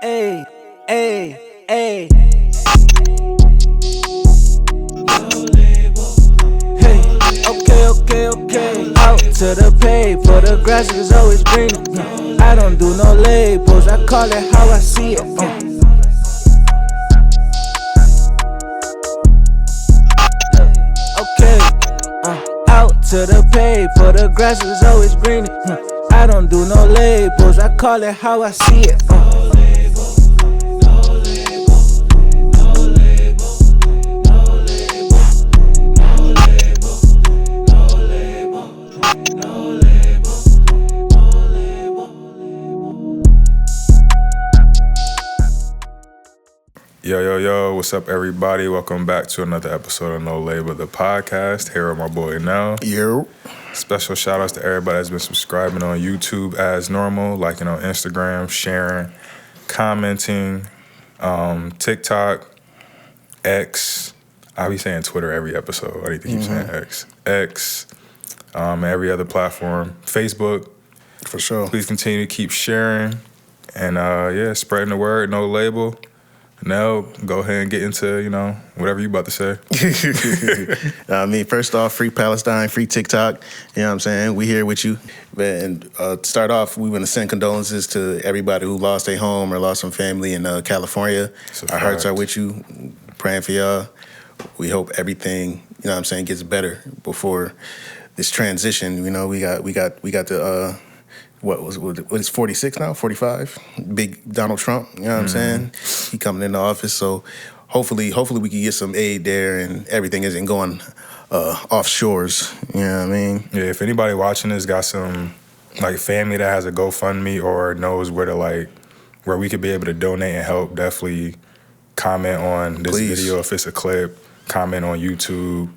Hey, hey, hey. Hey, okay. Out to the pay, for the grass is always greener. I don't do no labels, I call it how I see it. Okay, out to the pay, for the grass is always greener. I don't do no labels, I call it how I see it. Yo, what's up, everybody? Welcome back to another episode of No Label, the podcast. Here with my boy Now. Yo. Special shout outs to everybody that's been subscribing on YouTube as normal, liking on Instagram, sharing, commenting, TikTok, X. I'll be saying Twitter every episode. I need to keep saying X, every other platform, Facebook. For sure. Please continue to keep sharing and spreading the word. No Label. Now, go ahead and get into, whatever you about to say. First off, free Palestine, free TikTok. You know what I'm saying? We here with you. And to start off, we want to send condolences to everybody who lost their home or lost some family in California. Our hearts are with you. Praying for y'all. We hope everything, gets better before this transition. We got the... What is 46 now? 45? Big Donald Trump, you know what I'm saying? He coming into office, so hopefully we can get some aid there and everything isn't going off shores, you know what I mean? Yeah, if anybody watching this got some family that has a GoFundMe or knows where we could be able to donate and help, definitely comment on this video if it's a clip, comment on YouTube,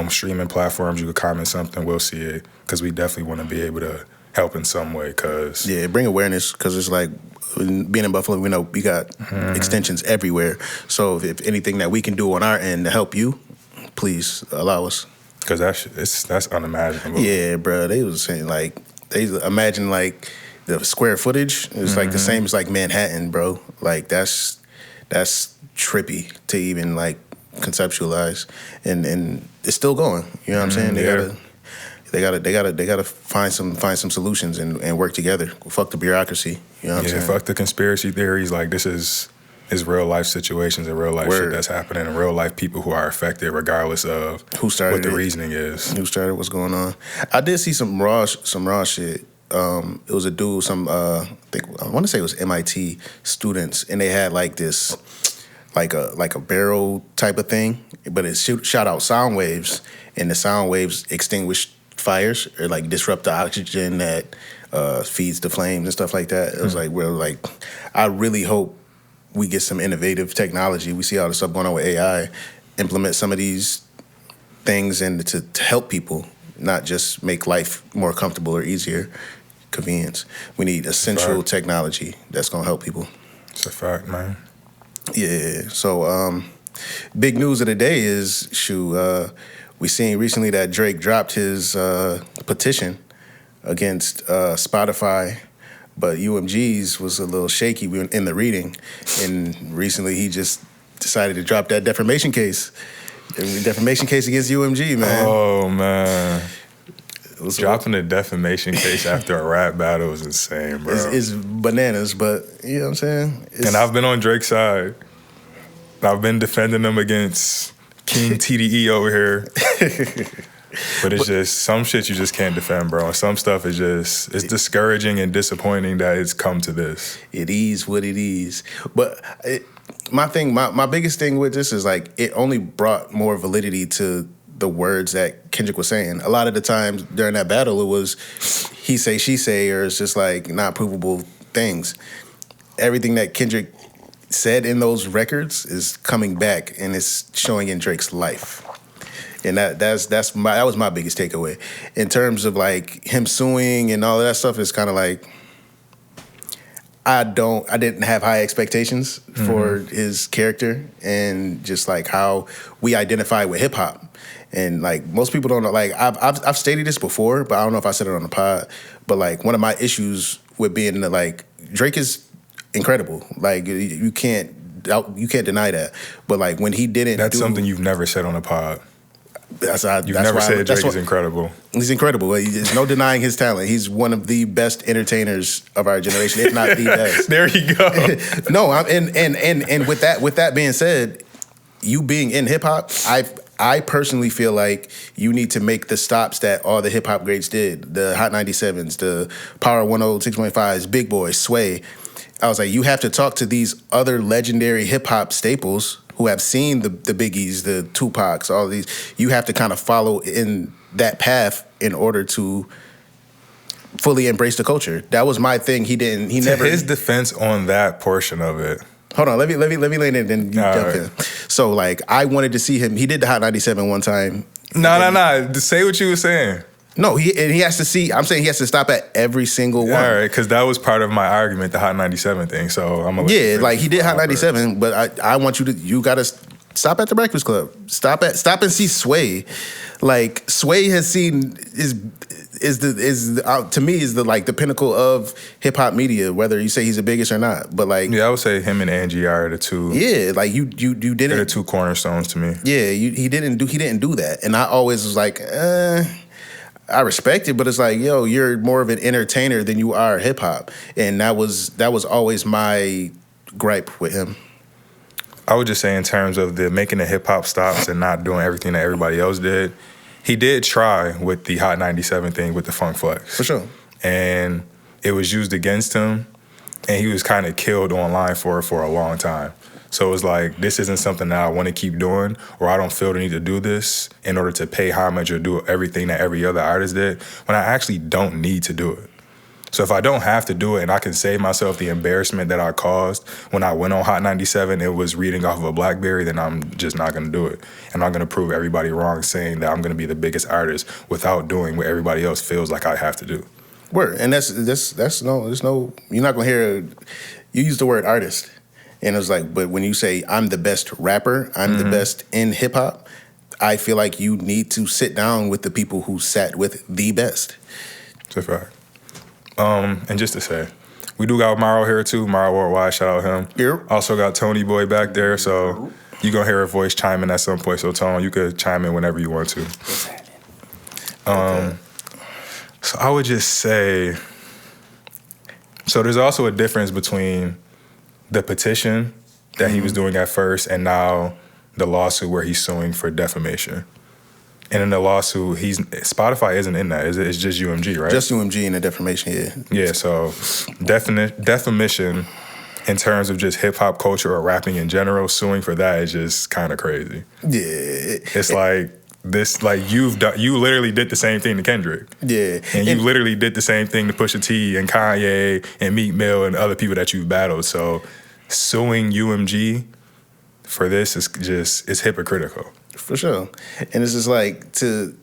streaming platforms, you could comment something, we'll see it, because we definitely want to be able to help in some way, because... Yeah, bring awareness, because it's like, being in Buffalo, we know we got extensions everywhere. So if anything that we can do on our end to help you, please allow us. Because that's unimaginable. Yeah, bro, they was saying, imagine, the square footage is, the same as, Manhattan, bro. That's trippy to even, conceptualize. And it's still going, you know what I'm saying? They gotta find some solutions and work together. Fuck the bureaucracy. You know what I'm saying? Fuck the conspiracy theories. This is real life situations and real life shit that's happening and real life people who are affected regardless of what the reasoning is. Who started what's going on. I did see some raw shit. It was a dude, I want to say it was MIT students, and they had this like a barrel type of thing, but it shot out sound waves, and the sound waves extinguished fires or disrupt the oxygen that feeds the flames and stuff like that. It was I really hope we get some innovative technology. We see all the stuff going on with AI, implement some of these things and to help people, not just make life more comfortable or easier, convenience. We need essential technology that's gonna help people. It's a fact, man. Yeah. So big news of the day is we seen recently that Drake dropped his petition against Spotify, but UMG's was a little shaky in the reading, and recently he just decided to drop that defamation case. Defamation case against UMG, man. Oh, man. Dropping a defamation case after a rap battle is insane, bro. It's bananas, but you know what I'm saying? And I've been on Drake's side. I've been defending him against King TDE over here. But it's just some shit you just can't defend, bro. And some stuff is it's discouraging and disappointing that it's come to this. It is what it is. But my biggest thing with this is it only brought more validity to the words that Kendrick was saying. A lot of the times during that battle, it was he say, she say, or it's just not provable things. Everything that Kendrick said in those records is coming back and it's showing in Drake's life. And that was my biggest takeaway. In terms of him suing and all of that stuff, it's kind of I didn't have high expectations for his character and just how we identify with hip hop. And most people don't know, I've stated this before, but I don't know if I said it on the pod, but one of my issues with being Drake is incredible. Like you can't deny that. But like when he didn't, that's something you've never said on a pod. You've never said Drake is incredible. He's incredible. There's no denying his talent. He's one of the best entertainers of our generation, if not the best. There you go. No, and with that being said, you being in hip hop, I personally feel like you need to make the stops that all the hip hop greats did. The Hot 97s, the Power 106.5s, Big Boy, Sway. I was like, you have to talk to these other legendary hip hop staples who have seen the Biggies, the Tupacs, all these. You have to kind of follow in that path in order to fully embrace the culture. That was my thing. He never. To his defense on that portion of it. Hold on, let me land it, then you jump in. So like, I wanted to see him. He did the Hot 97 one time. No. Say what you were saying. No, he has to see. I'm saying he has to stop at every single one. All right, because that was part of my argument, the Hot 97 thing. So I'm gonna like he did Hot 97, but I want you gotta stop at the Breakfast Club. Stop and see Sway. Like Sway has seen is to me is the pinnacle of hip hop media. Whether you say he's the biggest or not, but like I would say him and Angie are the two. Yeah, like you didn't. They're the two cornerstones to me. Yeah, he didn't do that, and I always was like, I respect it, but it's like, yo, you're more of an entertainer than you are hip hop, and that was always my gripe with him. I would just say in terms of the making the hip hop stops and not doing everything that everybody else did, he did try with the Hot 97 thing with the Funk Flex. For sure. And it was used against him, and he was kind of killed online for it for a long time. So it was like, this isn't something that I want to keep doing, or I don't feel the need to do this in order to pay homage or do everything that every other artist did, when I actually don't need to do it. So if I don't have to do it and I can save myself the embarrassment that I caused when I went on Hot 97, it was reading off of a BlackBerry, then I'm just not going to do it. And I'm going to prove everybody wrong saying that I'm going to be the biggest artist without doing what everybody else feels like I have to do. Word. And there's no, you're not going to hear, you use the word artist. And it was like, but when you say I'm the best rapper, I'm the best in hip hop, I feel like you need to sit down with the people who sat with the best. It's a fact. And just to say, we do got Morrow here too. Morrow Worldwide, shout out him. Yep. Also got Tony Boy back there, so you're gonna hear her voice chime in at some point. So Tone, you could chime in whenever you want to. So I would just say, so there's also a difference between the petition that he was doing at first and now the lawsuit where he's suing for defamation. And in the lawsuit, Spotify isn't in that, is it? It's just UMG, right? Just UMG and the defamation, yeah. Yeah, so defamation in terms of just hip-hop culture or rapping in general, suing for that is just kind of crazy. Yeah. It's like, you literally did the same thing to Kendrick. Yeah. And you literally did the same thing to Pusha T and Kanye and Meek Mill and other people that you've battled. So suing UMG for this is hypocritical. For sure. And it's just like to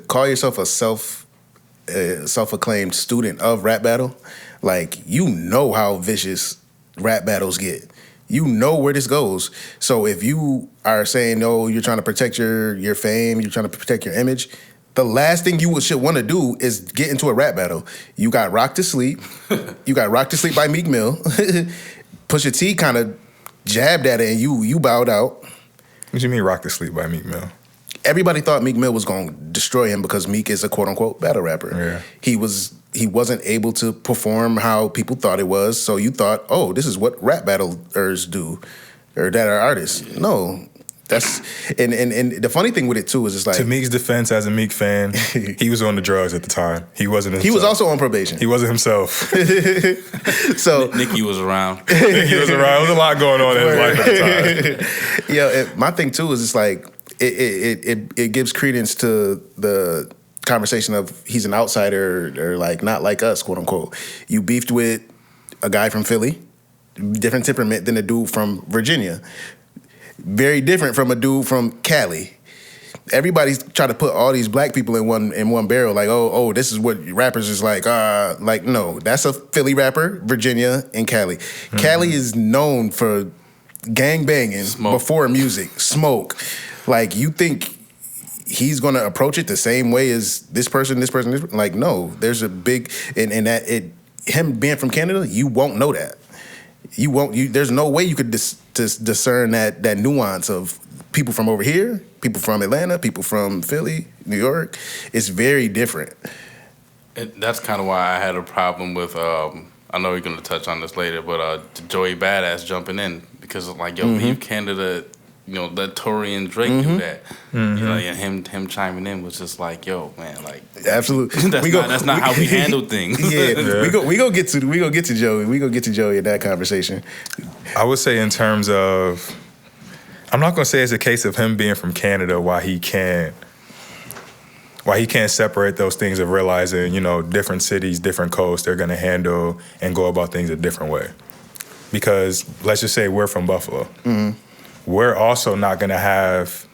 call yourself a self-acclaimed student of rap battle, like you know how vicious rap battles get. You know where this goes. So if you are saying, no, you're trying to protect your fame, you're trying to protect your image, the last thing you should want to do is get into a rap battle. You got Rock to Sleep. You got Rock to Sleep by Meek Mill. Pusha T kind of jabbed at it and you bowed out. What do you mean Rock to Sleep by Meek Mill? Everybody thought Meek Mill was going to destroy him because Meek is a quote-unquote battle rapper. Yeah. He wasn't able to perform how people thought it was, so you thought, oh, this is what rap battlers do, or that are artists. No, that's and the funny thing with it too is it's like, to Meek's defense, as a Meek fan, he was on the drugs at the time. He wasn't himself. He was also on probation. He wasn't himself. So Nicki was around. Nicki was around. There was a lot going on in his life at the time. Yeah, my thing too is it's like it gives credence to the conversation of he's an outsider or like not like us, quote unquote. You beefed with a guy from Philly, different temperament than a dude from Virginia. Very different from a dude from Cali. Everybody's trying to put all these black people in one barrel. Like, oh, this is what rappers is like. Like, no, that's a Philly rapper, Virginia and Cali. Mm-hmm. Cali is known for gang banging before music, smoke. Like, you think he's gonna approach it the same way as this person? Like, no, there's a big and that him being from Canada, you won't know that. you won't. There's no way you could discern that nuance of people from over here, people from Atlanta, people from Philly, New York. It's very different. That's kind of why I had a problem with. I know you're gonna touch on this later, but Joey Badass jumping in because like leave Canada. Let Tory and Drake do that. And him chiming in was just like, yo, man, like absolutely. That's not how we handle things. Yeah. We go get to Joey. We go get to Joey in that conversation. I would say in terms of, I'm not gonna say it's a case of him being from Canada why he can't separate those things of realizing, different cities, different coasts, they're gonna handle and go about things a different way. Because let's just say we're from Buffalo. Mm-hmm. We're also not going to have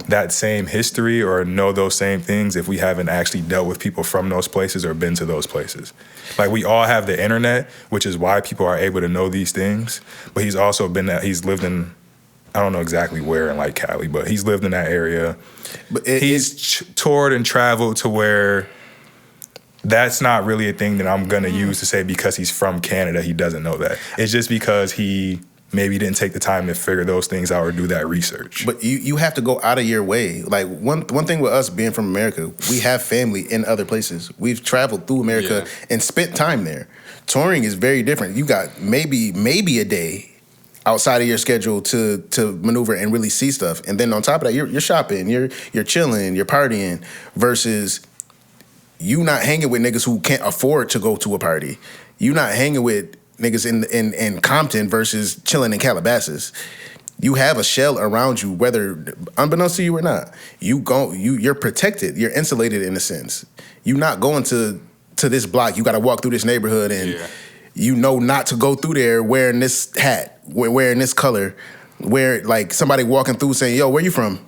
that same history or know those same things if we haven't actually dealt with people from those places or been to those places. Like, we all have the internet, which is why people are able to know these things. But he's also he's lived in, I don't know exactly where in like Cali, but he's lived in that area. But he's toured and traveled to where that's not really a thing that I'm going to use to say because he's from Canada, he doesn't know that. It's just because he maybe didn't take the time to figure those things out or do that research. But you have to go out of your way. Like, one thing with us being from America, we have family in other places. We've traveled through America and spent time there. Touring is very different. You got maybe a day outside of your schedule to maneuver and really see stuff. And then on top of that, you're shopping, you're chilling, you're partying, versus you not hanging with niggas who can't afford to go to a party. You not hanging with niggas in Compton versus chilling in Calabasas. You have a shell around you, whether unbeknownst to you or not. You're protected. You're insulated in a sense. You're not going to this block. You got to walk through this neighborhood and not to go through there wearing this hat, wearing this color, where like somebody walking through saying, "Yo, where you from?"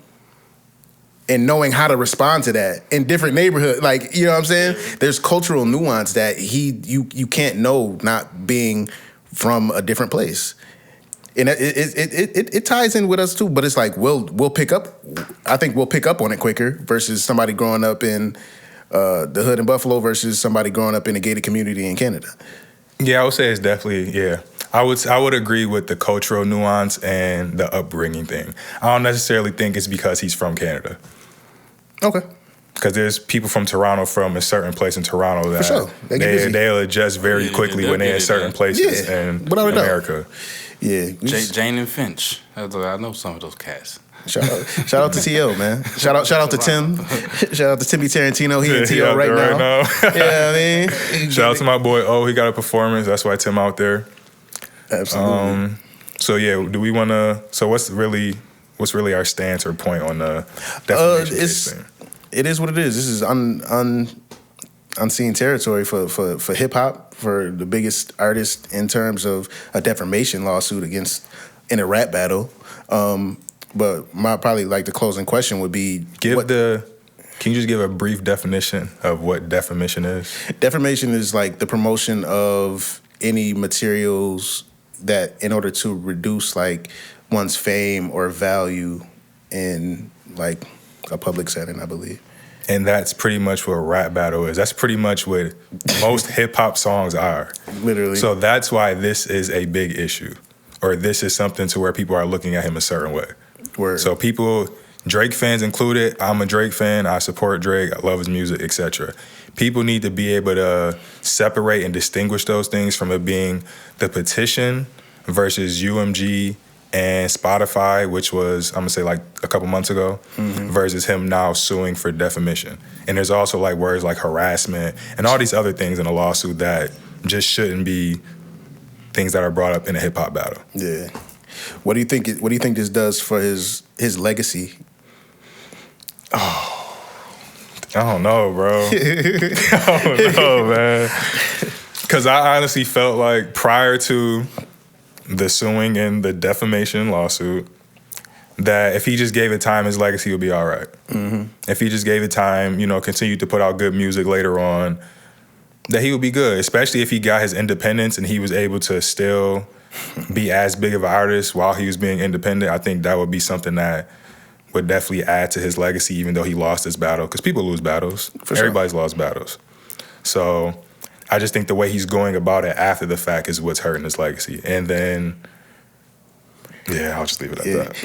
And knowing how to respond to that in different neighborhoods, like, you know what I'm saying? There's cultural nuance that you can't know not being from a different place, and it ties in with us too. But it's like we'll pick up. I think we'll pick up on it quicker versus somebody growing up in the hood in Buffalo versus somebody growing up in a gated community in Canada. Yeah, I would say it's definitely I would agree with the cultural nuance and the upbringing thing. I don't necessarily think it's because he's from Canada. Okay. Because there's people from Toronto from a certain place in Toronto that for sure. they'll adjust very quickly when they're in certain places in America. Yeah. Jane and Finch. I know some of those cats. Shout out to T.O., man. Shout out to Tim. Shout out to Timmy Tarantino. He in T.O. right now. Yeah, I mean. Shout out to my boy O. He got a performance. That's why Tim out there. Absolutely. So do we want to? So what's really our stance or point on the defamation case thing? It is what it is. This is unseen territory for hip hop, for the biggest artist in terms of a defamation lawsuit in a rap battle. But probably like the closing question would be can you just give a brief definition of what defamation is? Defamation is like the promotion of any materials that in order to reduce like one's fame or value in like a public setting, I believe. And that's pretty much what rap battle is. That's pretty much what most hip hop songs are. Literally. So that's why this is a big issue, or this is something to where people are looking at him a certain way. Word. So Drake fans included, I'm a Drake fan, I support Drake, I love his music, etc. People need to be able to separate and distinguish those things from it being the petition versus UMG and Spotify, which was, I'm gonna say like a couple months ago, versus him now suing for defamation. And there's also like words like harassment and all these other things in a lawsuit that just shouldn't be things that are brought up in a hip hop battle. Yeah. What do you think this does for his legacy? Oh, I don't know, bro. I don't know, man. Because I honestly felt like prior to the suing and the defamation lawsuit, that if he just gave it time, his legacy would be all right. Mm-hmm. If he just gave it time, continued to put out good music later on, that he would be good, especially if he got his independence and he was able to still be as big of an artist while he was being independent. I think that would be something that would definitely add to his legacy, even though he lost his battle. Because people lose battles. Everybody's lost battles. So I just think the way he's going about it after the fact is what's hurting his legacy. And then, yeah, I'll just leave it at that.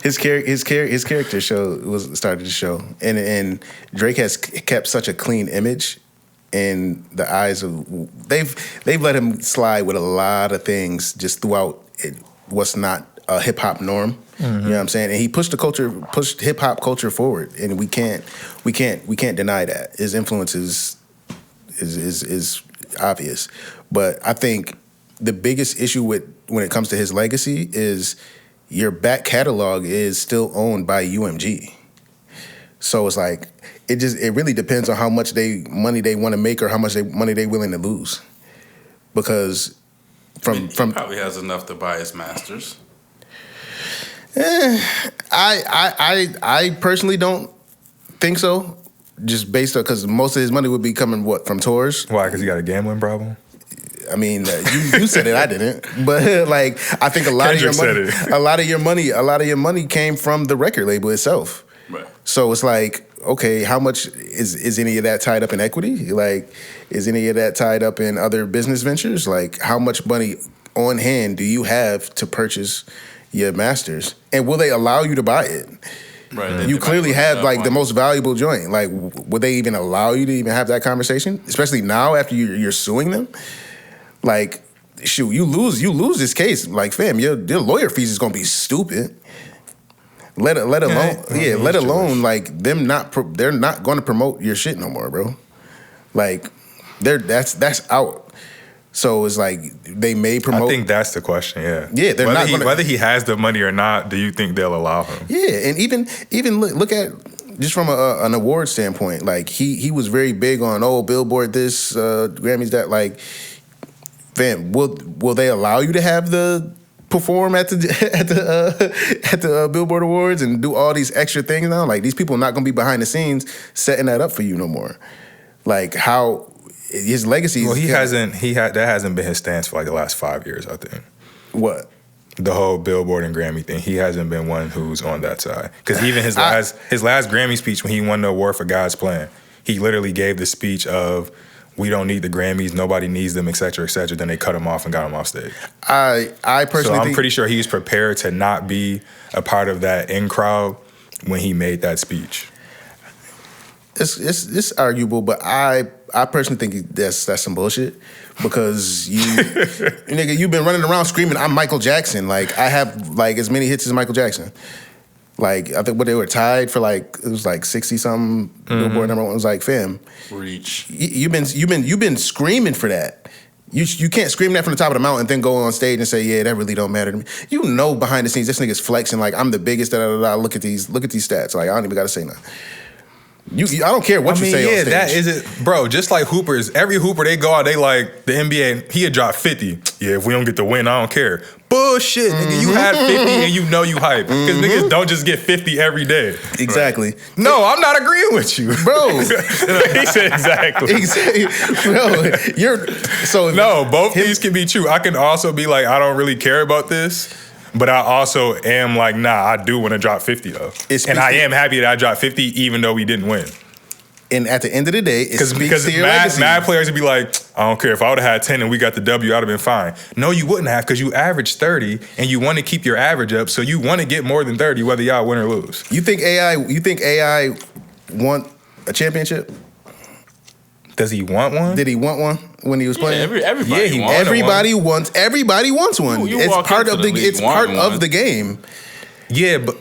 his character started to show, and Drake has kept such a clean image in the eyes of they've let him slide with a lot of things just throughout what's not a hip hop norm. You know what I'm saying? And he pushed hip hop culture forward, and we can't deny that. His influence is obvious. But I think the biggest issue when it comes to his legacy is your back catalog is still owned by UMG. So it's like it really depends on how much money they want to make or how much money they willing to lose. Because he probably has enough to buy his masters. I personally don't think so. Just based on because most of his money would be coming from tours. Why? Because he got a gambling problem. I mean, you said it, I didn't. But like, I think a lot of your money came from the record label itself. Right. So it's like, okay, how much is any of that tied up in equity? Like, is any of that tied up in other business ventures? Like, how much money on hand do you have to purchase your masters? And will they allow you to buy it? Right. You clearly have like the most valuable joint. Like, would they even allow you to even have that conversation? Especially now after you're suing them. Like, shoot, you lose this case. Like, fam, your lawyer fees is gonna be stupid. Let alone like them they're not going to promote your shit no more, bro. Like, that's out. So it's like they may promote. I think that's the question. Yeah. Yeah, they're whether he has the money or not. Do you think they'll allow him? Yeah, and even look at just from an award standpoint. Like he was very big on Billboard this, Grammys that. Like, fam, will they allow you to have the perform at the Billboard Awards and do all these extra things now? Like, these people are not gonna be behind the scenes setting that up for you no more. Like, how his legacy. Well, that hasn't been his stance for like the last 5 years, I think. What? The whole Billboard and Grammy thing. He hasn't been one who's on that side. Because even his last Grammy speech when he won the award for God's Plan, he literally gave the speech of, we don't need the Grammys, nobody needs them, et cetera, et cetera. Then they cut him off and got him off stage. I personally I'm pretty sure he's prepared to not be a part of that in crowd when he made that speech. It's arguable, but I personally think that's some bullshit because nigga, you've been running around screaming, I'm Michael Jackson. Like, I have like as many hits as Michael Jackson. Like, I think they were tied for like, it was like 60-something Billboard number one. It was like, fam, reach. You've been screaming for that. You can't scream that from the top of the mountain and then go on stage and say, yeah, that really don't matter to me. You know, behind the scenes, this nigga's flexing like, I'm the biggest. Look at these stats. Like, I don't even gotta say nothing. I don't care what you say on stage. That is it, bro. Just like hoopers, every hooper they go out, they like the NBA. He had dropped 50. Yeah, if we don't get the win, I don't care. Bullshit, nigga. You had 50 and you know you hype because niggas don't just get 50 every day. Exactly. Right. No, I'm not agreeing with you, bro. He said exactly. No, both these can be true. I can also be like, I don't really care about this. But I also am like, nah, I do want to drop 50 though. And I am happy that I dropped 50 even though we didn't win. And at the end of the day, because mad players would be like, I don't care. If I would have had 10 and we got the W, I'd have been fine. No, you wouldn't have because you averaged 30 and you want to keep your average up, so you want to get more than 30 whether y'all win or lose. You think AI want a championship? Does he want one? Did he want one when he was playing? Everybody wants one. It's part of the game. Yeah, but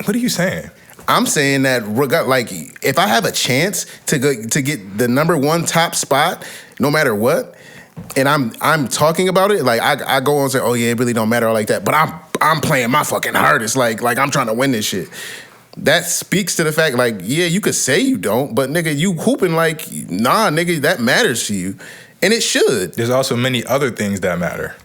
what are you saying? I'm saying that like if I have a chance to get the number one top spot, no matter what, and I'm talking about it, like I go on and say, oh yeah, it really don't matter like that. But I'm playing my fucking hardest, like I'm trying to win this shit. That speaks to the fact, like, yeah, you could say you don't, but nigga, you hooping like, nah, nigga, that matters to you. And it should. There's also many other things that matter.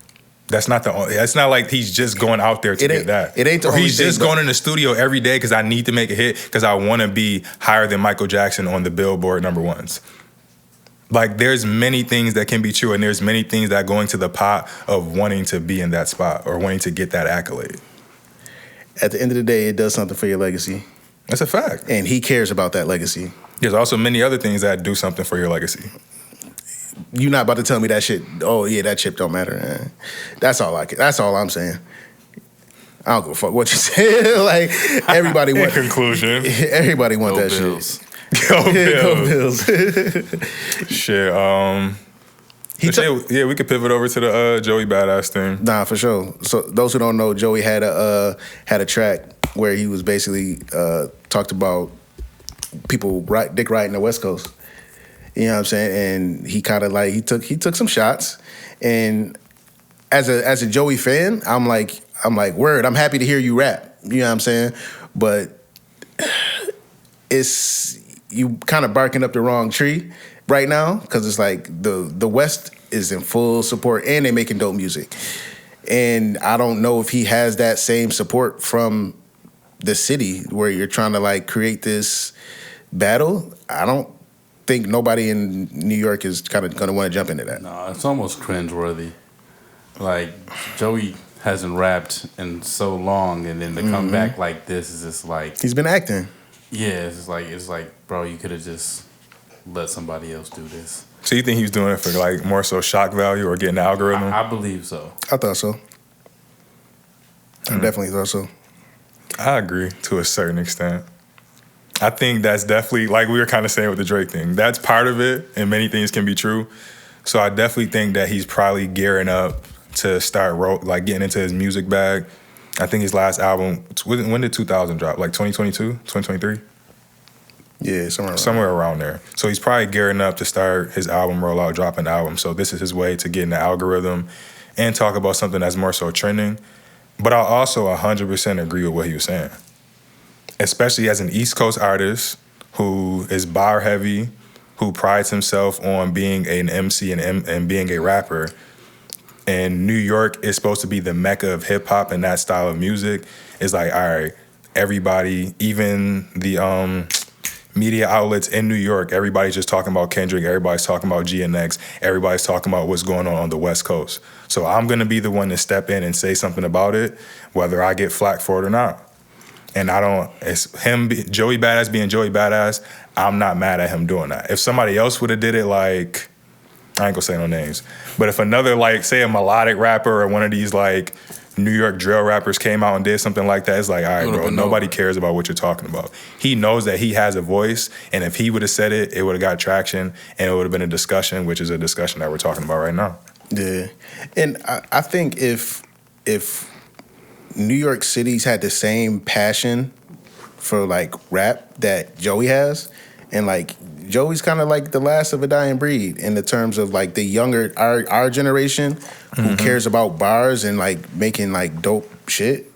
That's not the only, it's not like he's just going out there to get that. It ain't the only thing. He's just going in the studio every day because I need to make a hit because I want to be higher than Michael Jackson on the Billboard number ones. Like, there's many things that can be true and there's many things that go into the pot of wanting to be in that spot or wanting to get that accolade. At the end of the day, it does something for your legacy. That's a fact. And he cares about that legacy. There's also many other things that do something for your legacy. You not about to tell me that shit. Oh yeah, that chip don't matter. That's all That's all I'm saying. I don't give a fuck what you say. Like everybody In want conclusion, everybody want Go that Bills. shit. go Go Bills. Bills. Shit. We could pivot over to the Joey Badass thing. Nah, for sure. So those who don't know, Joey had a track where he was basically talked about people dick riding the West Coast. You know what I'm saying? And he kind of like he took some shots. And as a Joey fan, I'm like word. I'm happy to hear you rap. You know what I'm saying? But it's you kind of barking up the wrong tree right now because it's like the West is in full support and they making dope music. And I don't know if he has that same support from the city where you're trying to like create this battle. I don't think nobody in New York is kind of going to want to jump into that. No, it's almost cringeworthy. Like Joey hasn't rapped in so long, and then to come back like this is just like He's been acting. yeah, it's like bro, you could have just let somebody else do this. So you think he was doing it for like more so shock value or getting the algorithm? I believe so. I thought so. I definitely thought so. I agree to a certain extent. I think that's definitely, like we were kind of saying with the Drake thing, that's part of it, and many things can be true. So I definitely think that he's probably gearing up to start getting into his music bag. I think his last album, when did 2000 drop? Like 2022, 2023? Yeah, Somewhere around there. So he's probably gearing up to start his album rollout, dropping the album. So this is his way to get in the algorithm and talk about something that's more so trending. But I also 100% agree with what he was saying. Especially as an East Coast artist who is bar heavy, who prides himself on being an MC and being a rapper. And New York is supposed to be the mecca of hip hop and that style of music. It's like, all right, everybody, even the media outlets in New York, everybody's just talking about Kendrick, everybody's talking about GNX, everybody's talking about what's going on the West Coast. So I'm gonna be the one to step in and say something about it, whether I get flack for it or not. And it's him, Joey Badass being Joey Badass, I'm not mad at him doing that. If somebody else would have did it like, I ain't gonna say no names, but if another, like, say a melodic rapper or one of these, like, New York drill rappers came out and did something like that, it's like, all right, bro, nobody cares about what you're talking about. He knows that he has a voice, and if he would have said it, it would have got traction, and it would have been a discussion, which is a discussion that we're talking about right now. Yeah. And I think if New York City's had the same passion for, like, rap that Joey has, and, like, Joey's kind of like the last of a dying breed in the terms of like the younger our generation who cares about bars and like making like dope shit.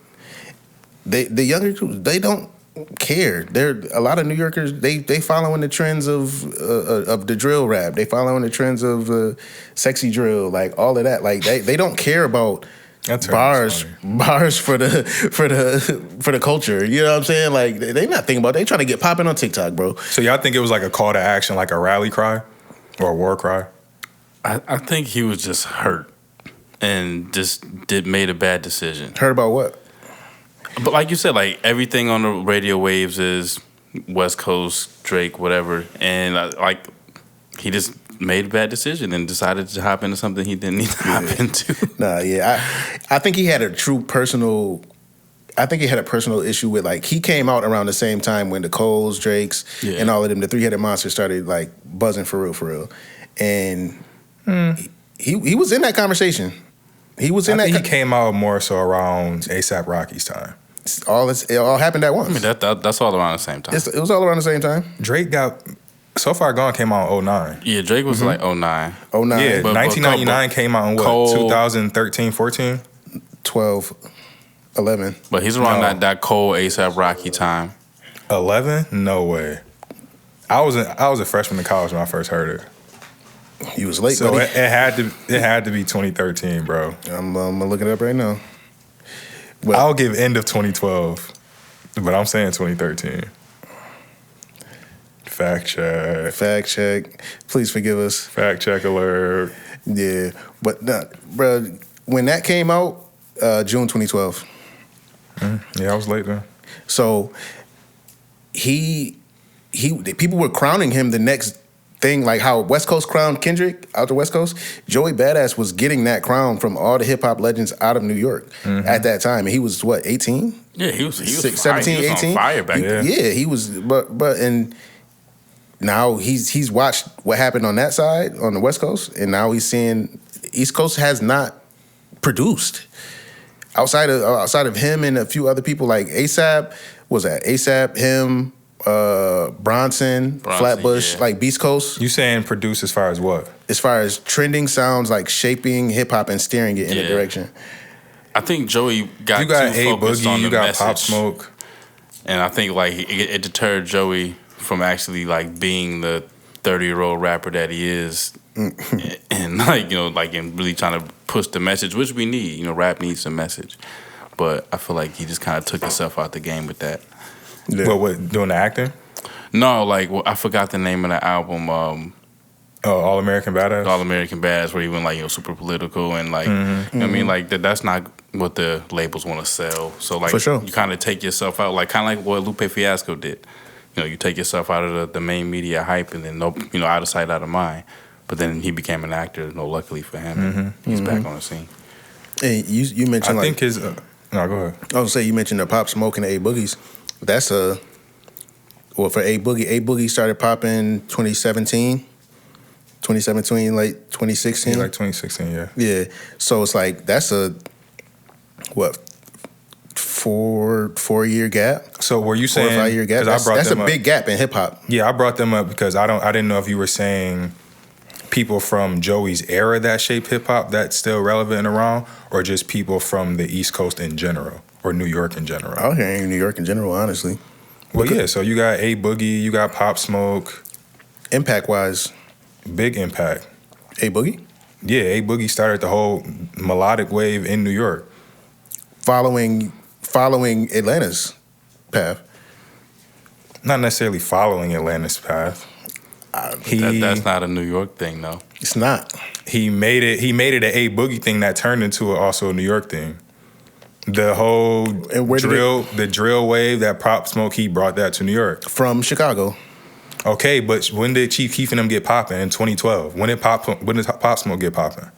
The younger they don't care. They're a lot of New Yorkers. They following the trends of the drill rap. They following the trends of sexy drill, like all of that. Like they don't care about bars for the culture. You know what I'm saying? Like they not thinking about. They trying to get popping on TikTok, bro. So y'all think it was like a call to action, like a rally cry or a war cry? I think he was just hurt and just made a bad decision. Hurt about what? But like you said, like everything on the radio waves is West Coast, Drake, whatever, and like he just made a bad decision and decided to hop into something he didn't need to hop into. Nah, yeah. I think he had a personal issue with, like, he came out around the same time when the Coles, Drakes, and all of them, the three-headed monsters started, like, buzzing for real. And he was in that conversation. He was in I think he came out more so around A$AP Rocky's time. It all happened at once. I mean, that's all around the same time. It was all around the same time. Drake got... So Far Gone came out in 09. Yeah, Drake was like 09. 09. Yeah, But 1999 came out in what? Cole, 2013, 14? 12, 11. But he's around that Cole, A$AP Rocky time. 11? No way. I was a freshman in college when I first heard it. He was late, So buddy. it had to be 2013, bro. I'm looking it up right now. Well, I'll give end of 2012, but I'm saying 2013. Fact check. Please forgive us. Fact check alert. Yeah, but bro, when that came out, June 2012. Yeah, I was late then. So people were crowning him the next thing, like how West Coast crowned Kendrick out the West Coast. Joey Badass was getting that crown from all the hip hop legends out of New York at that time, and he was what 18? Yeah, he was 17, he was 18. on fire back then. Yeah, he was. But and now he's watched what happened on that side on the West Coast, and now he's seeing East Coast has not produced outside of him and a few other people like ASAP. Was that ASAP? Him, Bronson, Flatbush, yeah. like Beast Coast. You saying produce as far as what? As far as trending sounds, like shaping hip hop and steering it in a direction. I think Joey got You got too A focused on Boogie, the you got message. Pop Smoke. And I think like it deterred Joey from actually like being the 30-year-old rapper that he is, and like and really trying to push the message, which we need. Rap needs a message, but I feel like he just kind of took himself out the game with that. Yeah. What doing the acting? No, I forgot the name of the album. All American Badass. All American Badass, where he went like super political and like I mean like that's not what the labels want to sell. So like For sure. you kind of take yourself out, like kind of like what Lupe Fiasco did. You take yourself out of the main media hype, and then out of sight, out of mind. But then he became an actor. Luckily for him, he's back on the scene. And you mentioned I think his. No, go ahead. I was say you mentioned the Pop Smoke and the A Boogies. That's for A Boogie started popping 2017, late 2016. Yeah, like 2016, yeah. Yeah. So it's like that's a what 4-year gap. So were you 4 or saying 5 year gap? That's a big gap in hip hop. Yeah, I brought them up because I didn't know if you were saying people from Joey's era that shaped hip hop that's still relevant and around, or just people from the East Coast in general or New York in general. Out here in New York in general, honestly. Well, yeah. So you got A Boogie, you got Pop Smoke. Impact wise, Big impact. A Boogie Yeah, A Boogie started the whole melodic wave in New York. following Atlanta's path. Not necessarily following Atlanta's path. That's not a New York thing, though. It's not. He made it an A Boogie thing that turned into also a New York thing. The whole the drill wave that Pop Smoke, he brought that to New York. From Chicago. Okay, but when did Chief Keef and them get popping in 2012? When did Pop Smoke get popping?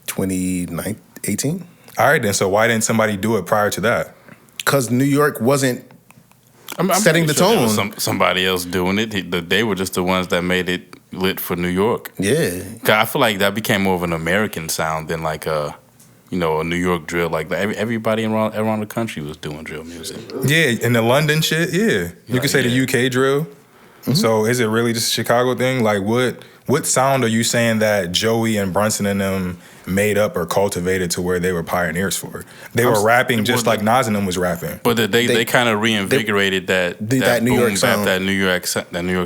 2018. All right, then. So why didn't somebody do it prior to that? Because New York wasn't I'm setting the pretty sure tone. there was somebody else doing it. They were just the ones that made it lit for New York. Yeah. 'Cause I feel like that became more of an American sound than like a New York drill. Like everybody around the country was doing drill music. Yeah, in the London shit, yeah. You could say the UK drill. Mm-hmm. So is it really just a Chicago thing? Like what sound are you saying that Joey and Brunson and them made up or cultivated to where they were pioneers for? They were rapping just like Nas and them was rapping. But they kind of reinvigorated that New York sound. that New York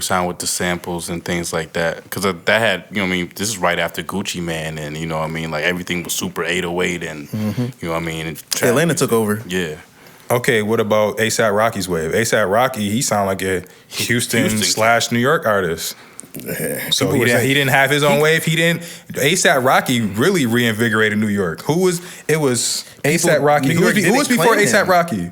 sound with the samples and things like that. Because that had this is right after Gucci Mane, and like everything was super 808 and Atlanta took over. Yeah. Okay, what about A$AP Rocky's wave? A$AP Rocky, he sound like a Houston/New York artist. Yeah. So he didn't have his own wave. A$AP Rocky really reinvigorated New York. It was A$AP Rocky. Who was before A$AP Rocky?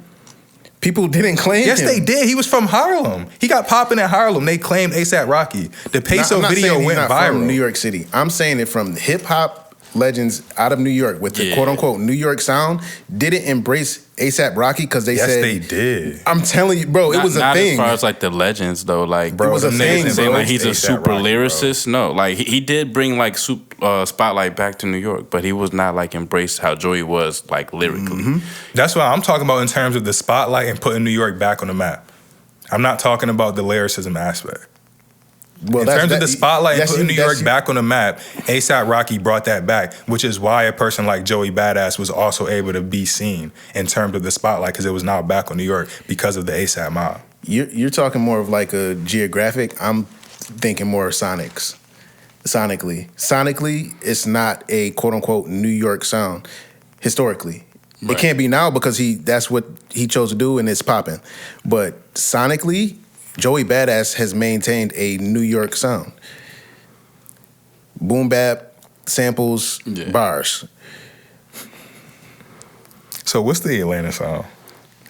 People didn't claim Yes, him. they did. He was from Harlem. He got popping in Harlem. They claimed A$AP Rocky. The Peso video went viral. From New York City. I'm saying it from hip hop legends out of New York with the quote unquote New York sound didn't embrace A$AP Rocky because they said they did. I'm telling you, bro, it was a thing. Not as far as like the legends though, like bro, it was a thing. saying like he's a A$AP super Rocky, lyricist. No, like he did bring like spotlight back to New York, but he was not like embraced how Joey was like lyrically. Mm-hmm. That's what I'm talking about in terms of the spotlight and putting New York back on the map. I'm not talking about the lyricism aspect. Well, in terms of the spotlight and putting New York back on the map, A$AP Rocky brought that back, which is why a person like Joey Badass was also able to be seen in terms of the spotlight because it was now back on New York because of the A$AP mob. You're talking more of like a geographic. I'm thinking more of sonically. Sonically, it's not a quote unquote New York sound historically. Right. It can't be now because that's what he chose to do and it's popping. But sonically, Joey Badass has maintained a New York sound. Boom bap, samples, bars. So what's the Atlanta sound?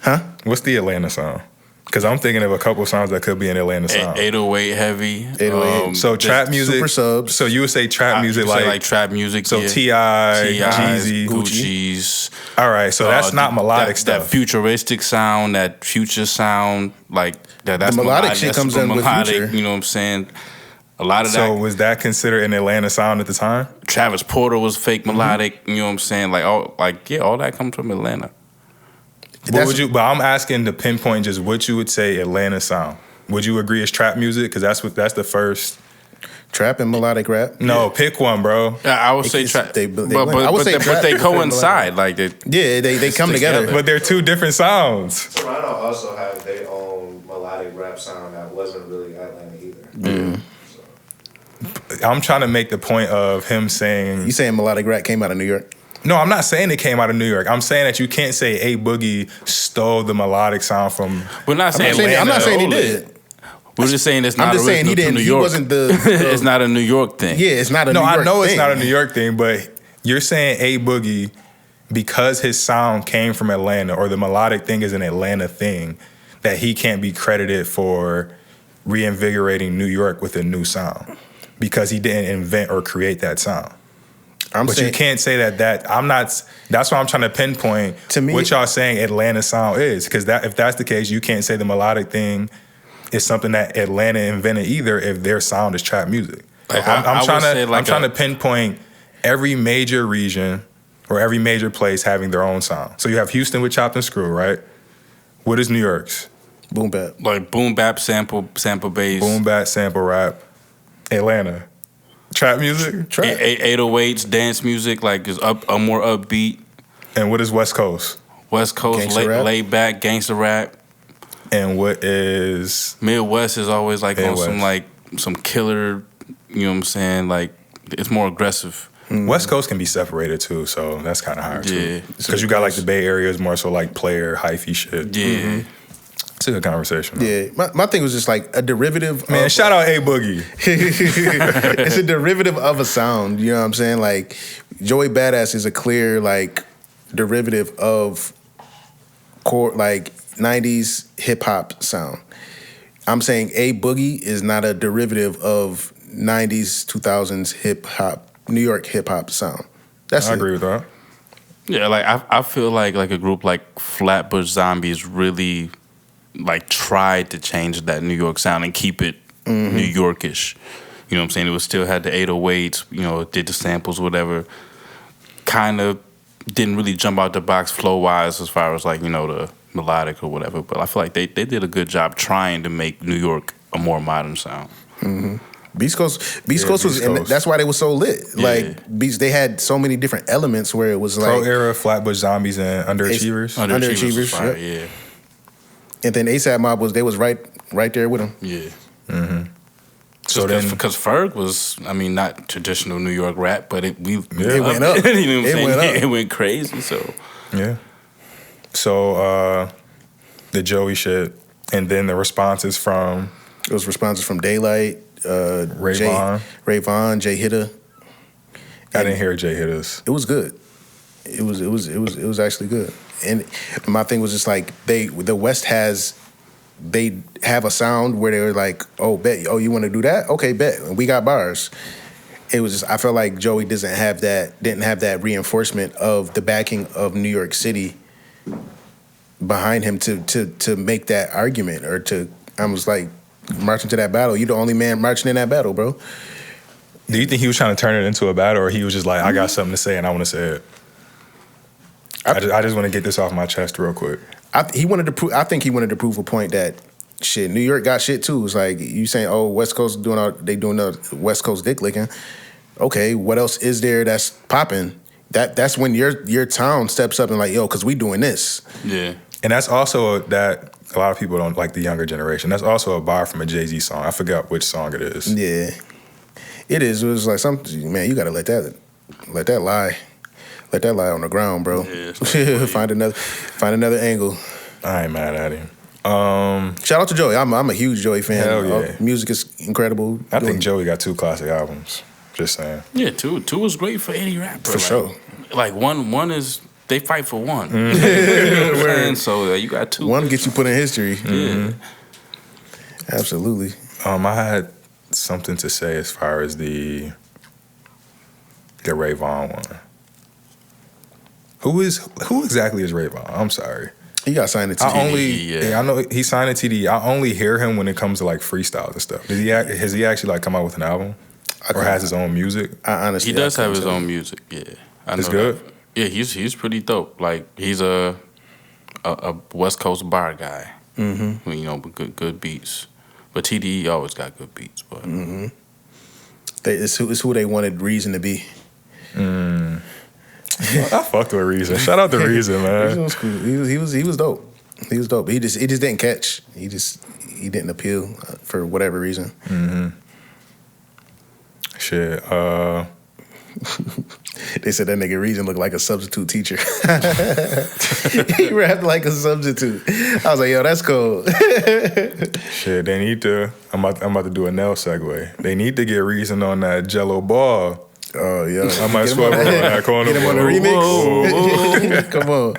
Huh? What's the Atlanta sound? Because I'm thinking of a couple songs that could be an Atlanta sound. 808 heavy. 808. So trap music. Super subs. So you would say trap music like trap music. So yeah. T.I., Jeezy, Gucci's. All right, so that's not melodic stuff. That futuristic sound, that future sound, like that's the melodic shit comes in with Future. You know what I'm saying? A lot of that. So was that considered an Atlanta sound at the time? Travis Porter was fake melodic. You know what I'm saying? Like all that comes from Atlanta. But I'm asking to pinpoint just what you would say Atlanta sound. Would you agree it's trap music? Because that's the first. Trap and melodic rap. No, pick one, bro. Yeah, I would say trap. But they coincide. Like they come together. But they're two different sounds. Toronto also has their own melodic rap sound that wasn't really Atlanta either. Mm. I'm trying to make the point of him saying. You saying melodic rap came out of New York? No, I'm not saying it came out of New York. I'm saying that you can't say A Boogie stole the melodic sound from. We're not saying. I'm not saying he did. We're just saying it's not. I'm just saying he didn't. New York. He wasn't the. It's not a New York thing. Yeah, it's not a. New York I know thing. it's not a New York thing, but you're saying A Boogie because his sound came from Atlanta, or the melodic thing is an Atlanta thing, that he can't be credited for reinvigorating New York with a new sound because he didn't invent or create that sound. But you can't say that. I'm not. That's why I'm trying to pinpoint to me what y'all saying Atlanta sound is, because if that's the case, you can't say the melodic thing is something that Atlanta invented either. If their sound is trap music, I'm trying to pinpoint every major region or every major place having their own sound. So you have Houston with Chopped and Screw, right? What is New York's? Boom bap, like boom bap sample bass, boom bap sample rap. Atlanta. Trap music? Trap. 808s, dance music, like is a more upbeat. And what is West Coast? West Coast, laid back, gangster rap. And what is Midwest is always like Midwest. on some killer, you know what I'm saying? Like it's more aggressive. West Coast can be separated too, so that's kind of hard too. Yeah. Because you got like the Bay Area is more so like player, hyphy shit. Yeah. Mm-hmm. It's a good conversation. Yeah, my thing was just like a derivative. Man, shout out A Boogie. It's a derivative of a sound. You know what I'm saying? Like Joey Badass is a clear like derivative of core like 90s hip hop sound. I'm saying A Boogie is not a derivative of 90s 2000s hip hop New York hip hop sound. I agree with that. Yeah, like I feel like a group like Flatbush Zombies really like tried to change that New York sound and keep it New Yorkish. You know what I'm saying? It was still had the 808s, you know, did the samples, whatever. Kind of didn't really jump out the box flow-wise as far as like, you know, the melodic or whatever. But I feel like they did a good job trying to make New York a more modern sound. Mm-hmm. Beast Coast was, and that's why they were so lit. Yeah. Like they had so many different elements where it was like Pro era, Flatbush Zombies, and Underachievers. Underachievers was fire, yeah. And then ASAP Mob was right there with him. Yeah. Mm-hmm. So because Ferg was, I mean, not traditional New York rap, but it went up. You know what I'm saying? It went crazy. So yeah. So the Joey shit, and then the responses from Daylight, Ray Vaughn, Jay Hitter. I didn't hear Jay Hitters. It was good. It was actually good. And my thing was just like they have a sound where they were like, oh you want to do that? Okay, bet. We got bars. It was just I felt like Joey didn't have that reinforcement of the backing of New York City behind him to make that argument or to almost like marching to that battle. You're the only man marching in that battle, bro. Do you think he was trying to turn it into a battle, or he was just like, I got something to say and I want to say it? I just want to get this off my chest real quick. I think he wanted to prove a point that shit, New York got shit too. It's like you saying, oh, West Coast doing the West Coast dick licking. Okay, what else is there that's popping? That's when your town steps up and like, yo, because we doing this. Yeah. And that's also that a lot of people don't like, the younger generation. That's also a bar from a Jay-Z song. I forgot which song it is. Yeah. It is. It was like something, man, you gotta let that lie. Let that lie on the ground, bro. Yeah, find another angle. I ain't mad at him. Shout out to Joey. I'm a huge Joey fan. Hell yeah. Music is incredible. I think Joey got 2 classic albums. Just saying. Yeah, two was great for any rapper. For sure. Like one is they fight for one. You know what I'm saying? So you got two. One gets you put in history. Yeah. Absolutely. I had something to say as far as the Ray Vaughn one. Who exactly is Ray Vaughn? I'm sorry. He got signed to TDE. I know he signed to TDE. I only hear him when it comes to like freestyles and stuff. Has he actually like come out with an album or has his own music? Honestly, he does have his own music. Yeah, it's good. That. Yeah, he's pretty dope. Like he's a West Coast bar guy. Mm-hmm. You know, with good beats. But TDE always got good beats. But it's who they wanted Reason to be. I fucked with Reason. Shout out to Reason, man. Reason was cool. He was dope. He was dope. He just didn't catch. He didn't appeal for whatever reason. Shit. They said that nigga Reason looked like a substitute teacher. He rapped like a substitute. I was like, yo, that's cool. Shit, they need to. I'm about to do a Nell segue. They need to get Reason on that Jello Ball. Oh, yeah. I might swap him on that corner. Get him on the remix. Come on.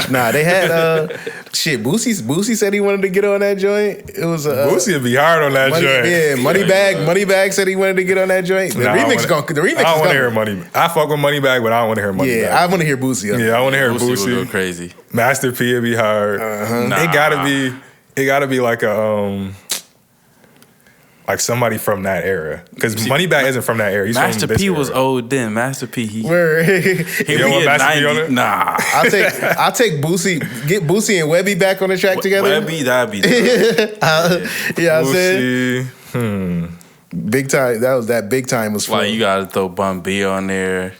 Nah, they had shit. Boosie said he wanted to get on that joint. It was Boosie would be hard on that joint. Yeah, Moneybag said he wanted to get on that joint. The remix is I don't want to hear Money. I fuck with Moneybag, but I don't want to hear Moneybag. Yeah, I want to hear Boosie. Yeah, I want to hear Boosie. Boosie. Would go crazy. Master P would be hard. It gotta be like a like somebody from that era, because Moneybag isn't from that era. He's Master from this P era. was old then. Master P, he You want Master P on it? Nah, I'll take Boosie. Get Boosie and Webby back on the track together. Webby, that'd be. Yeah, I said. Big time. That big time was fun. Like you gotta throw Bun B on there.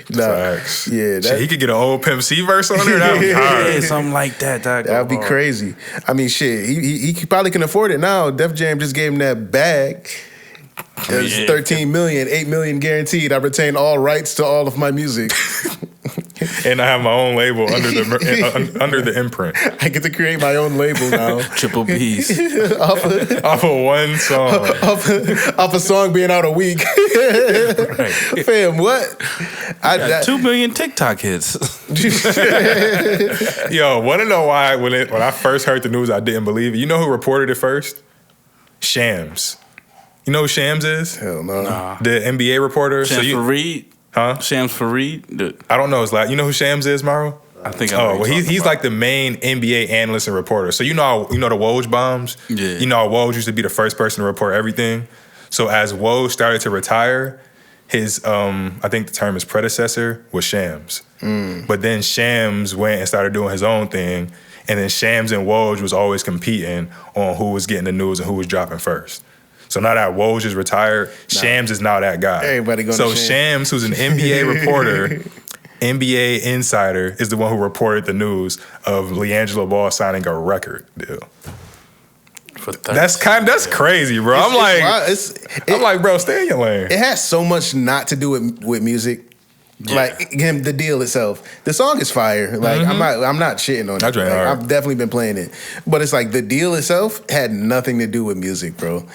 Facts. Yeah, Shit, he could get an old Pimp C verse on there. That'd be hard. Yeah, something like that. That'd be crazy. I mean, shit. He probably can afford it now. Def Jam just gave him that bag. It's 13 million, 8 million guaranteed. I retain all rights to all of my music. And I have my own label under the imprint. I get to create my own label now. Triple B's. off of one song. off a song being out a week. Right. Fam, what? I 2 million TikTok hits. Yo, want to know why when I first heard the news, I didn't believe it. You know who reported it first? Shams. You know who Shams is? Hell no. Nah. The NBA reporter. Shams Fareed? Huh? Shams Fareed? I don't know his last. You know who Shams is, Maro? I think. He's like the main NBA analyst and reporter. So you know the Woj bombs. Yeah. You know how Woj used to be the first person to report everything. So as Woj started to retire, his I think the term his predecessor was Shams. But then Shams went and started doing his own thing, and then Shams and Woj was always competing on who was getting the news and who was dropping first. So now that Woj is retired, Shams is now that guy. Everybody going to Shams. Shams, who's an NBA reporter, NBA insider, is the one who reported the news of Liangelo Ball signing a record deal. That's crazy, bro. I'm like, bro, stay in your lane. It has so much not to do with music. Yeah. Like him, the deal itself. The song is fire. Like I'm not shitting on it. Like, I've definitely been playing it, but it's like the deal itself had nothing to do with music, bro.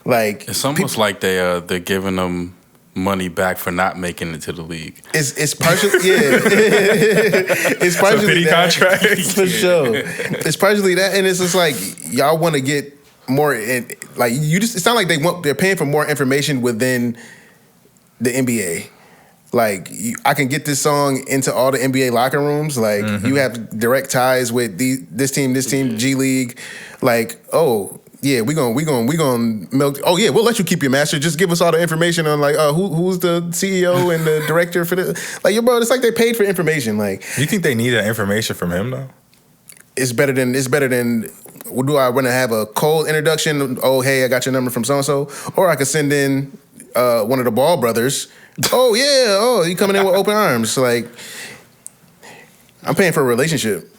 Like it's almost like they're giving them money back for not making it to the league. It's partially it's partially pity that contract for sure. It's partially that, and it's just like y'all want to get more. Like you just, it sounds like they're paying for more information within the NBA. Like I can get this song into all the NBA locker rooms. Like you have direct ties with this team, G League. Like yeah, we gonna milk. Oh yeah, we'll let you keep your master. Just give us all the information on like who's the CEO and the director for this. Like bro, it's like they paid for information. Like you think they need that information from him though? It's better than. Do I want to have a cold introduction? Oh hey, I got your number from so and so, or I could send in one of the Ball brothers. Oh yeah, you coming in with open arms? Like I'm paying for a relationship.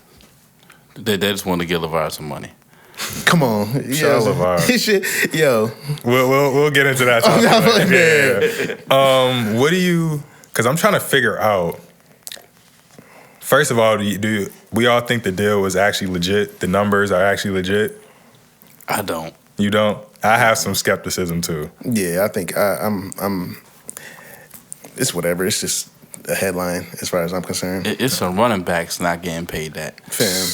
They just want to give LeVar some money. Come on, Shout LeVar. Yo, we'll get into that. Yeah. What do you? Because I'm trying to figure out. First of all, do we all think the deal was actually legit? The numbers are actually legit. I don't. You don't? I have some skepticism too. Yeah, I think I'm. It's whatever. It's just a headline as far as I'm concerned. It's some running backs not getting paid that. Fam.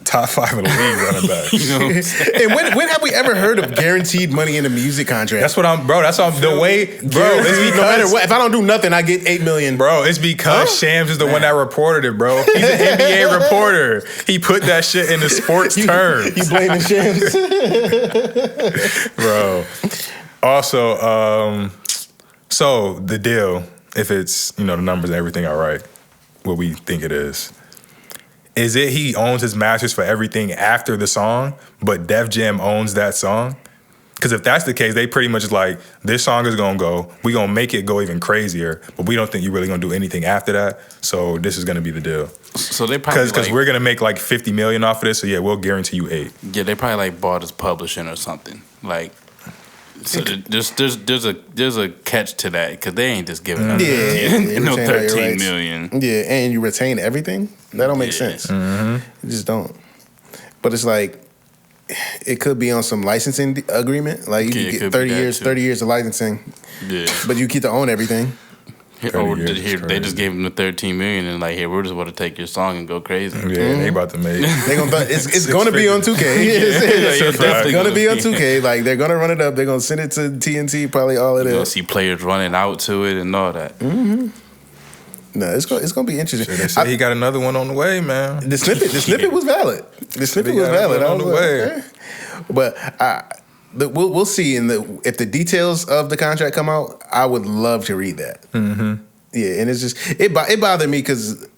Top 5 in the league running back. You know what I'm saying? And when have we ever heard of guaranteed money in a music contract? That's what I'm, bro. That's all the way, bro. It's No matter because, what, if I don't do nothing, I get $8 million. bro, it's because Shams is the one that reported it, bro. He's an NBA reporter. He put that shit in the sports terms, You blaming Shams? bro. Also, so the deal, if it's the numbers and everything all right, what we think it is it he owns his masters for everything after the song, but Def Jam owns that song? Because if that's the case, they pretty much like, this song is gonna go, we gonna make it go even crazier, but we don't think you're really gonna do anything after that. So this is gonna be the deal. So they probably Because we're gonna make like $50 million off of this. So yeah, we'll guarantee you 8. Yeah, they probably like bought his publishing or something. Like, so there's a catch to that because they ain't just giving up no 13 million. Yeah, and you retain everything. That don't make sense. You just don't. But it's like, it could be on some licensing agreement. Like you could get 30 years of licensing. Yeah, but you get to own everything. They just gave him the 13 million and like, here, we're just about to take your song and go crazy. Yeah, they about to make. It's going to be on 2K. It's going to be on 2K. Like they're going to run it up. They're going to send it to TNT. Probably all of that. You're going to see players running out to it and all that. No, it's going to be interesting. They said he got another one on the way, man. The snippet was valid. The snippet was valid. On the way. Okay. But we'll see if the details of the contract come out. I would love to read that. Yeah, and it's just it bothered me because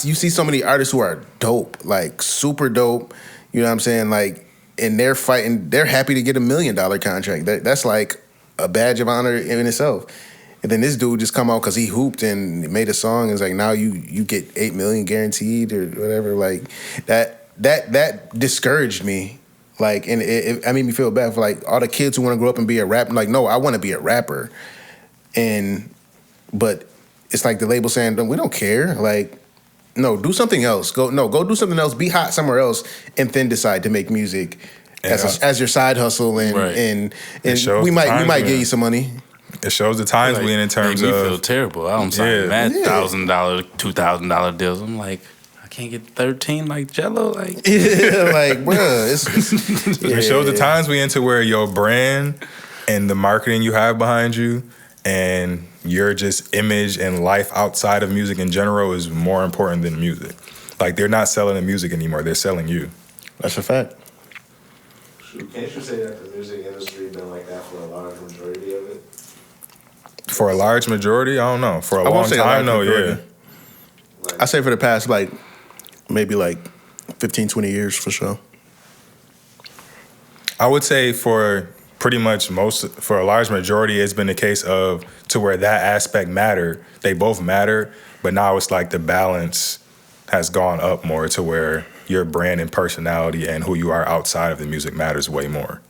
you see so many artists who are dope, like super dope. You know what I'm saying? Like, and they're fighting. They're happy to get $1 million contract. That's like a badge of honor in itself. And then this dude just come out because he hooped and made a song. And it's like, now you get $8 million guaranteed or whatever. Like that discouraged me. Like, and it made me feel bad for like all the kids who want to grow up and be a rapper. Like, no, I want to be a rapper. But it's like the label saying, we don't care. Like, no, do something else. Go do something else. Be hot somewhere else, and then decide to make music as your side hustle. And we might give you some money. It shows the times we in terms of. Make me feel terrible. I'm sorry, man. $1,000, $2,000 deals. I'm like, I can't get 13 like Jello. Like, like, bruh, it shows the times we into where your brand and the marketing you have behind you and your just image and life outside of music in general is more important than music. Like, they're not selling the music anymore. They're selling you. That's a fact. Can't you say that the music industry been like that for a large majority of it? For a large majority, I don't know. For a long time, no, yeah. I say for the past, like, maybe like 15, 20 years for sure. I would say for pretty much for a large majority, it's been the case of to where that aspect mattered. They both matter, but now it's like the balance has gone up more to where your brand and personality and who you are outside of the music matters way more.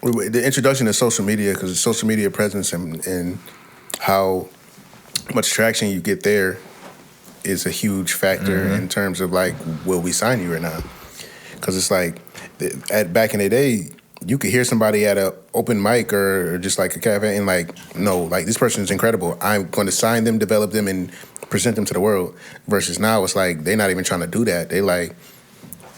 The introduction of social media, because social media presence and how much traction you get there is a huge factor in terms of like, will we sign you or not? Because it's like, back in the day, you could hear somebody at an open mic or just like a cafe and like, no, like this person is incredible. I'm going to sign them, develop them, and present them to the world. Versus now, it's like they're not even trying to do that. They like,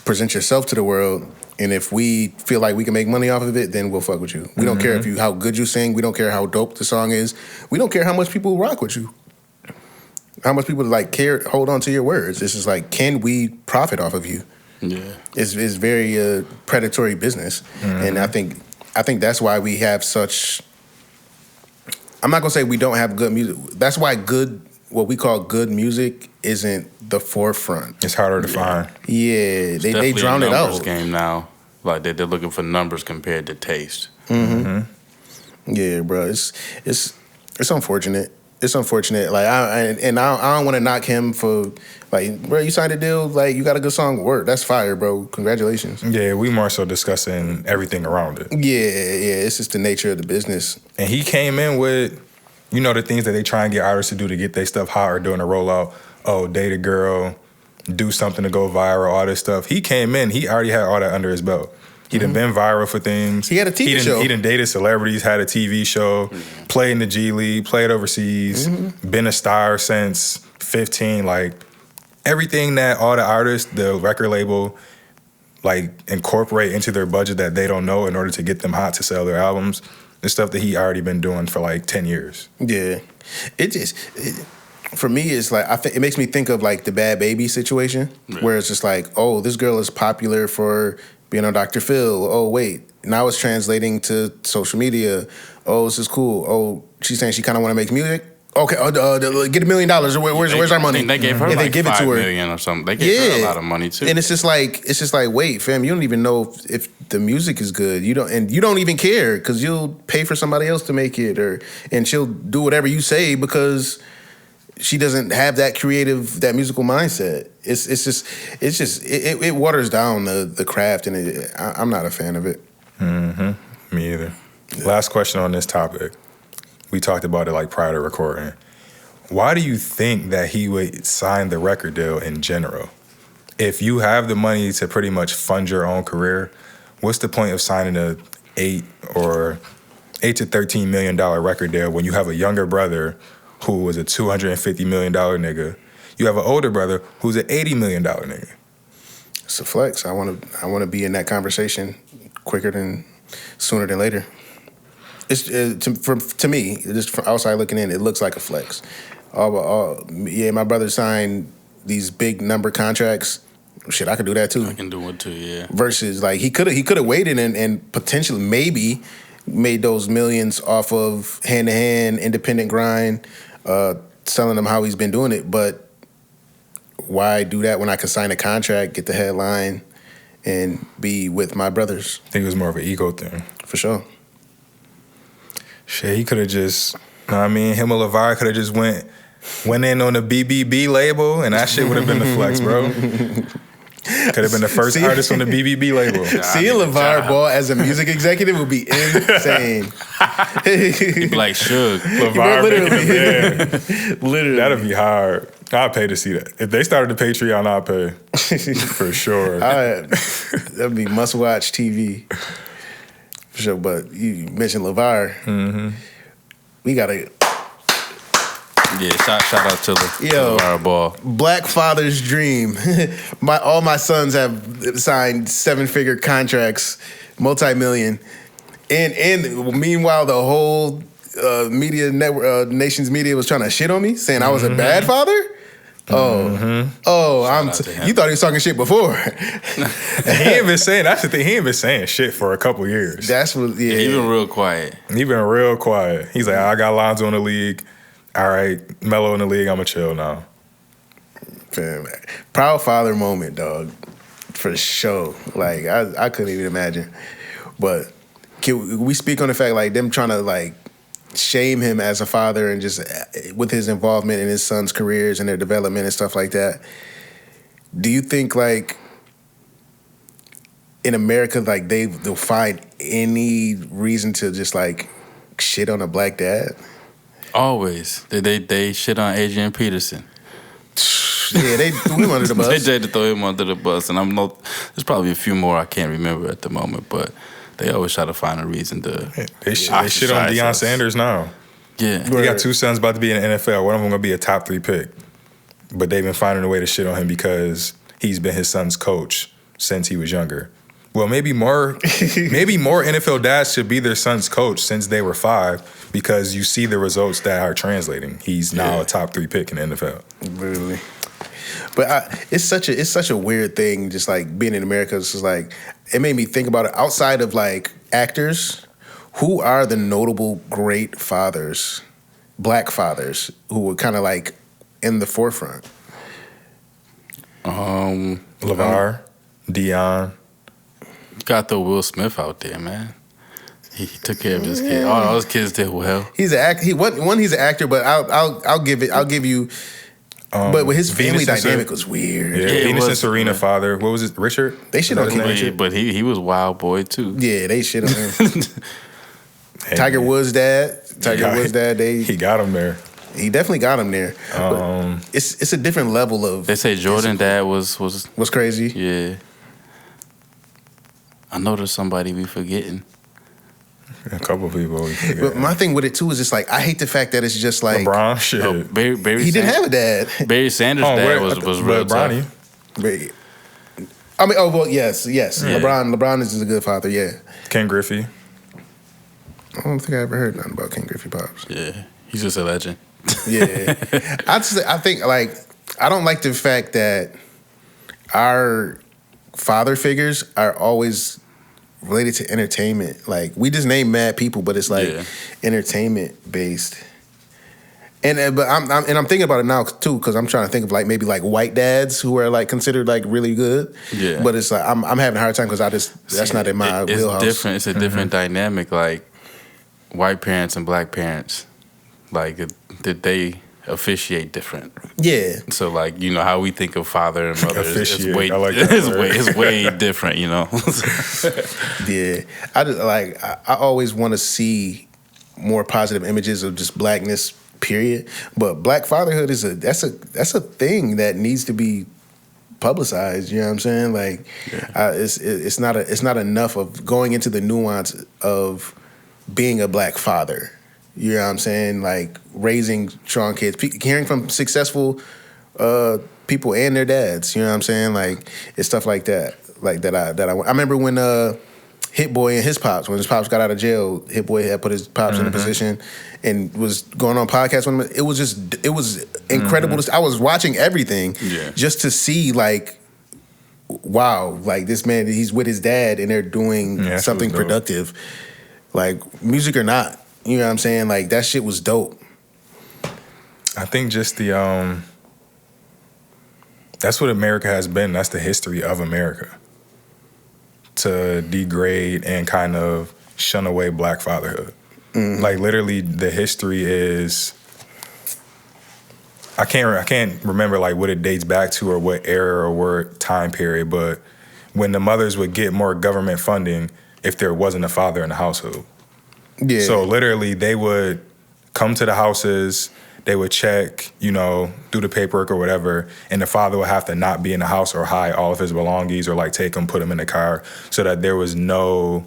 present yourself to the world. And if we feel like we can make money off of it, then we'll fuck with you. We don't care how good you sing. We don't care how dope the song is. We don't care how much people rock with you. How much people like hold on to your words. It's just like, can we profit off of you? Yeah, it's very predatory business, and I think that's why we have such. I'm not gonna say we don't have good music. That's why what we call good music isn't the forefront. It's harder to find. Yeah, they drown it out. Game now, like they're looking for numbers compared to taste. Yeah, bro, it's unfortunate. It's unfortunate. Like I don't want to knock him for like, bro, you signed a deal. Like you got a good song. Work. That's fire, bro. Congratulations. Yeah, we more so discussing everything around it. Yeah. It's just the nature of the business. And he came in with, the things that they try and get artists to do to get their stuff hot or doing a rollout. Oh, date a girl, do something to go viral, all this stuff. He came in. He already had all that under his belt. He done been viral for things. He had a TV show. He done dated celebrities, had a TV show, played in the G League, played overseas, been a star since 15. Like, everything that all the artists, the record label, like, incorporate into their budget that they don't know in order to get them hot to sell their albums, the stuff that he already been doing for like 10 years. Yeah. For me, it's like, it makes me think of like the Bad Baby situation, where it's just like, oh, this girl is popular for being on Dr. Phil. Oh, wait, now it's translating to social media. Oh, this is cool. Oh, she's saying she kind of want to make music. Okay, get $1 million. Where's our money? They gave her like give $5 it to her. million or something. They gave her a lot of money too. And it's just like, wait, fam, you don't even know if the music is good. You don't even care because you'll pay for somebody else to make it, and she'll do whatever you say because she doesn't have that that musical mindset. It waters down the craft, and I'm not a fan of it. Mm-hmm. Me either. Yeah. Last question on this topic. We talked about it like prior to recording. Why do you think that he would sign the record deal in general? If you have the money to pretty much fund your own career, what's the point of signing a $8 to $13 million record deal when you have a younger brother who was a $250 million nigga? You have an older brother who's an $80 million nigga. It's a flex. I want to be in that conversation sooner than later. It's to me, just from outside looking in, it looks like a flex. My brother signed these big number contracts. Shit, I could do that too. I can do it too, yeah. Versus like he could have waited and potentially maybe made those millions off of hand-to-hand independent grind, selling them how he's been doing it. But why do that when I could sign a contract, get the headline, and be with my brothers? I think it was more of an ego thing. For sure. Shit, he could have just, him and LeVar could have just went in on the BBB label, and that shit would have been the flex, bro. Could have been the first artist on the BBB label. Seeing LeVar Ball as a music executive would be insane. He'd be like, Suge. LeVar, literally. That'd be hard. I'd pay to see that. If they started the Patreon, I'd pay. For sure. That'd be must-watch TV. For sure, but you mentioned LeVar. Mm-hmm. We gotta... Yeah, shout out to LeVar Ball. Black father's dream. All my sons have signed 7-figure contracts, multi-million. And meanwhile, the whole media network, nation's media was trying to shit on me, saying I was a bad father. You thought he was talking shit before. He ain't been saying, that's the thing, he ain't been saying shit for a couple years. That's what, yeah. He been real quiet. He been real quiet. He's like, I got Lonzo in the league. All right, Melo in the league, I'ma chill now. Proud father moment, dog. For sure. Like, I couldn't even imagine. But can we speak on the fact, like, them trying to, like, shame him as a father and just with his involvement in his son's careers and their development and stuff like that? Do you think, like, in America, like, they'll find any reason to just, like, shit on a black dad? Always. They shit on Adrian Peterson. Yeah, they threw him under the bus. They tried to throw him under the bus, and there's probably a few more I can't remember at the moment, but they always try to find a reason to. They shit on Deion Sanders now. Yeah, he got 2 sons about to be in the NFL. One of them gonna be a top 3 pick, but they've been finding a way to shit on him because he's been his son's coach since he was younger. Well, maybe more NFL dads should be their son's coach since they were 5, because you see the results that are translating. He's now a top 3 pick in the NFL. Really. But it's such a weird thing, just like being in America. It's just like, it made me think about it. Outside of like actors, who are the notable great fathers, black fathers, who were kind of like in the forefront? LeVar, Deion. Got the Will Smith out there, man. He took care of his kids. All those kids did well. He's an actor. He's an actor, but I'll give you. But with his family dynamic was weird. Yeah, Venus and Serena father. What was it? Richard? They shit on Richard, but he was wild boy too. Yeah, they shit on him. Tiger Woods' dad. He got him there. He definitely got him there. It's a different level of. They say Jordan dad was crazy. Yeah. I know there's somebody we forgetting. A couple people. But my thing with it too is just like I hate the fact that it's just like LeBron, shit. Oh, Barry he didn't have a dad. Barry Sanders' dad was real tough. Bronny. I mean, oh well, yes. Yeah. LeBron is a good father. Yeah. Ken Griffey. I don't think I ever heard nothing about Ken Griffey pops. Yeah, he's just a legend. Yeah, I think like I don't like the fact that our father figures are always related to entertainment. Like we just name mad people, but it's like entertainment based. And but I'm thinking about it now too because I'm trying to think of like maybe like white dads who are like considered like really good. Yeah, but it's like I'm having a hard time because that's not in my wheelhouse. Different. It's a different dynamic. Like white parents and black parents, like did they officiate different? Yeah. So like you know how we think of father and mother is way I like that it's way different. You know. Yeah, I always want to see more positive images of just blackness. Period. But black fatherhood is that's a thing that needs to be publicized. You know what I'm saying? Like, it's not enough of going into the nuance of being a black father. You know what I'm saying? Like raising strong kids, hearing from successful people and their dads. You know what I'm saying? Like it's stuff like that. Like I remember when Hit Boy and his pops, when his pops got out of jail, Hit Boy had put his pops in a position and was going on podcasts with him. It was incredible. I was watching everything just to see like, wow, like this man, he's with his dad and they're doing something productive. Like music or not, you know what I'm saying? Like that shit was dope. I think just the, that's what America has been. That's the history of America. To degrade and kind of shun away black fatherhood. Like literally the history is I can't remember like what it dates back to or what era or what time period, but when the mothers would get more government funding if there wasn't a father in the household. Yeah. So literally they would come to the houses, they would check, you know, do the paperwork or whatever, and the father would have to not be in the house or hide all of his belongings or like take him, put him in the car, so that there was no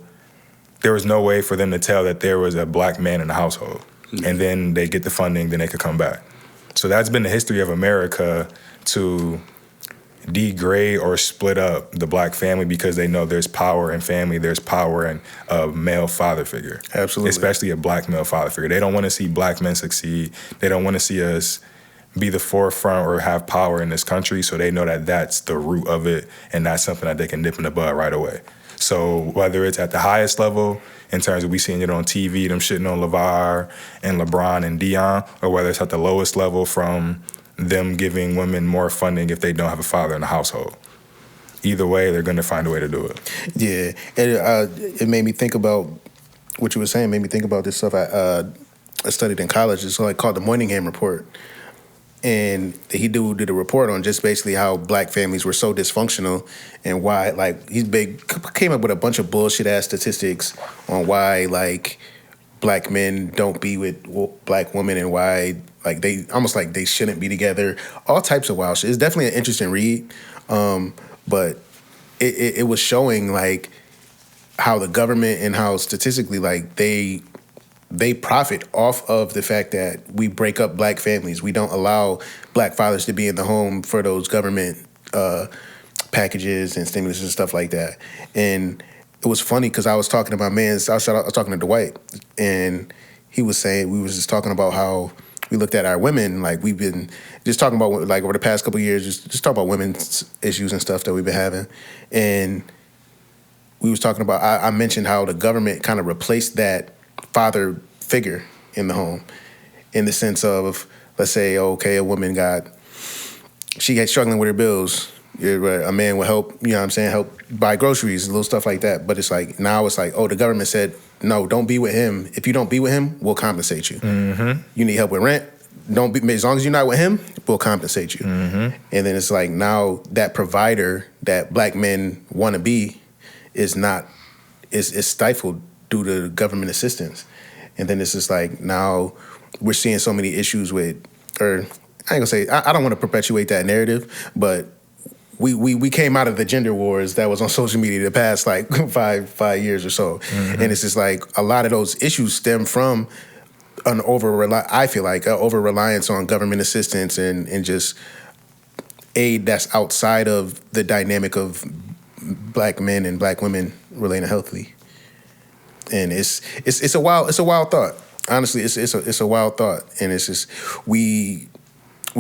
way for them to tell that there was a black man in the household. And then they get the funding, then they could come back. So that's been the history of America, to degrade or split up the black family because they know there's power in family, there's power in a male father figure. Absolutely. Especially a black male father figure. They don't want to see black men succeed. They don't want to see us be the forefront or have power in this country, so they know that that's the root of it and that's something that they can nip in the bud right away. So whether it's at the highest level, in terms of we seeing it on TV, them shitting on LeVar and LeBron and Dion, or whether it's at the lowest level from them giving women more funding if they don't have a father in the household. Either way, they're going to find a way to do it. Yeah, and it made me think about what you were saying. Made me think about this stuff I studied in college. It's like called the Moynihan Report, and he did a report on just basically how black families were so dysfunctional and why. Like came up with a bunch of bullshit ass statistics on why like black men don't be with black women and why. Like they almost like they shouldn't be together. All types of wild shit. It's definitely an interesting read, but it was showing like how the government and how statistically like they profit off of the fact that we break up black families. We don't allow black fathers to be in the home for those government packages and stimulus and stuff like that. And it was funny because I was talking to my man. I was talking to Dwight, and he was saying we was just talking about how. We looked at our women, like we've been just talking about like over the past couple of years, just talk about women's issues and stuff that we've been having. And we was talking about, I mentioned how the government kind of replaced that father figure in the home in the sense of, let's say, okay, a woman she had struggling with her bills. A man will help, you know what I'm saying, help buy groceries, little stuff like that. But it's like, now it's like, oh, the government said, no, don't be with him. If you don't be with him, we'll compensate you. Mm-hmm. You need help with rent. As long as you're not with him, we'll compensate you. Mm-hmm. And then it's like now that provider that black men want to be is stifled due to government assistance. And then it's just like now we're seeing so many issues with, or I ain't gonna say, I don't want to perpetuate that narrative, but we came out of the gender wars that was on social media the past like 5 years or so, and it's just like a lot of those issues stem from an over reliance on government assistance and just aid that's outside of the dynamic of black men and black women relating healthily. And it's a wild thought. Honestly, it's a wild thought, and it's just we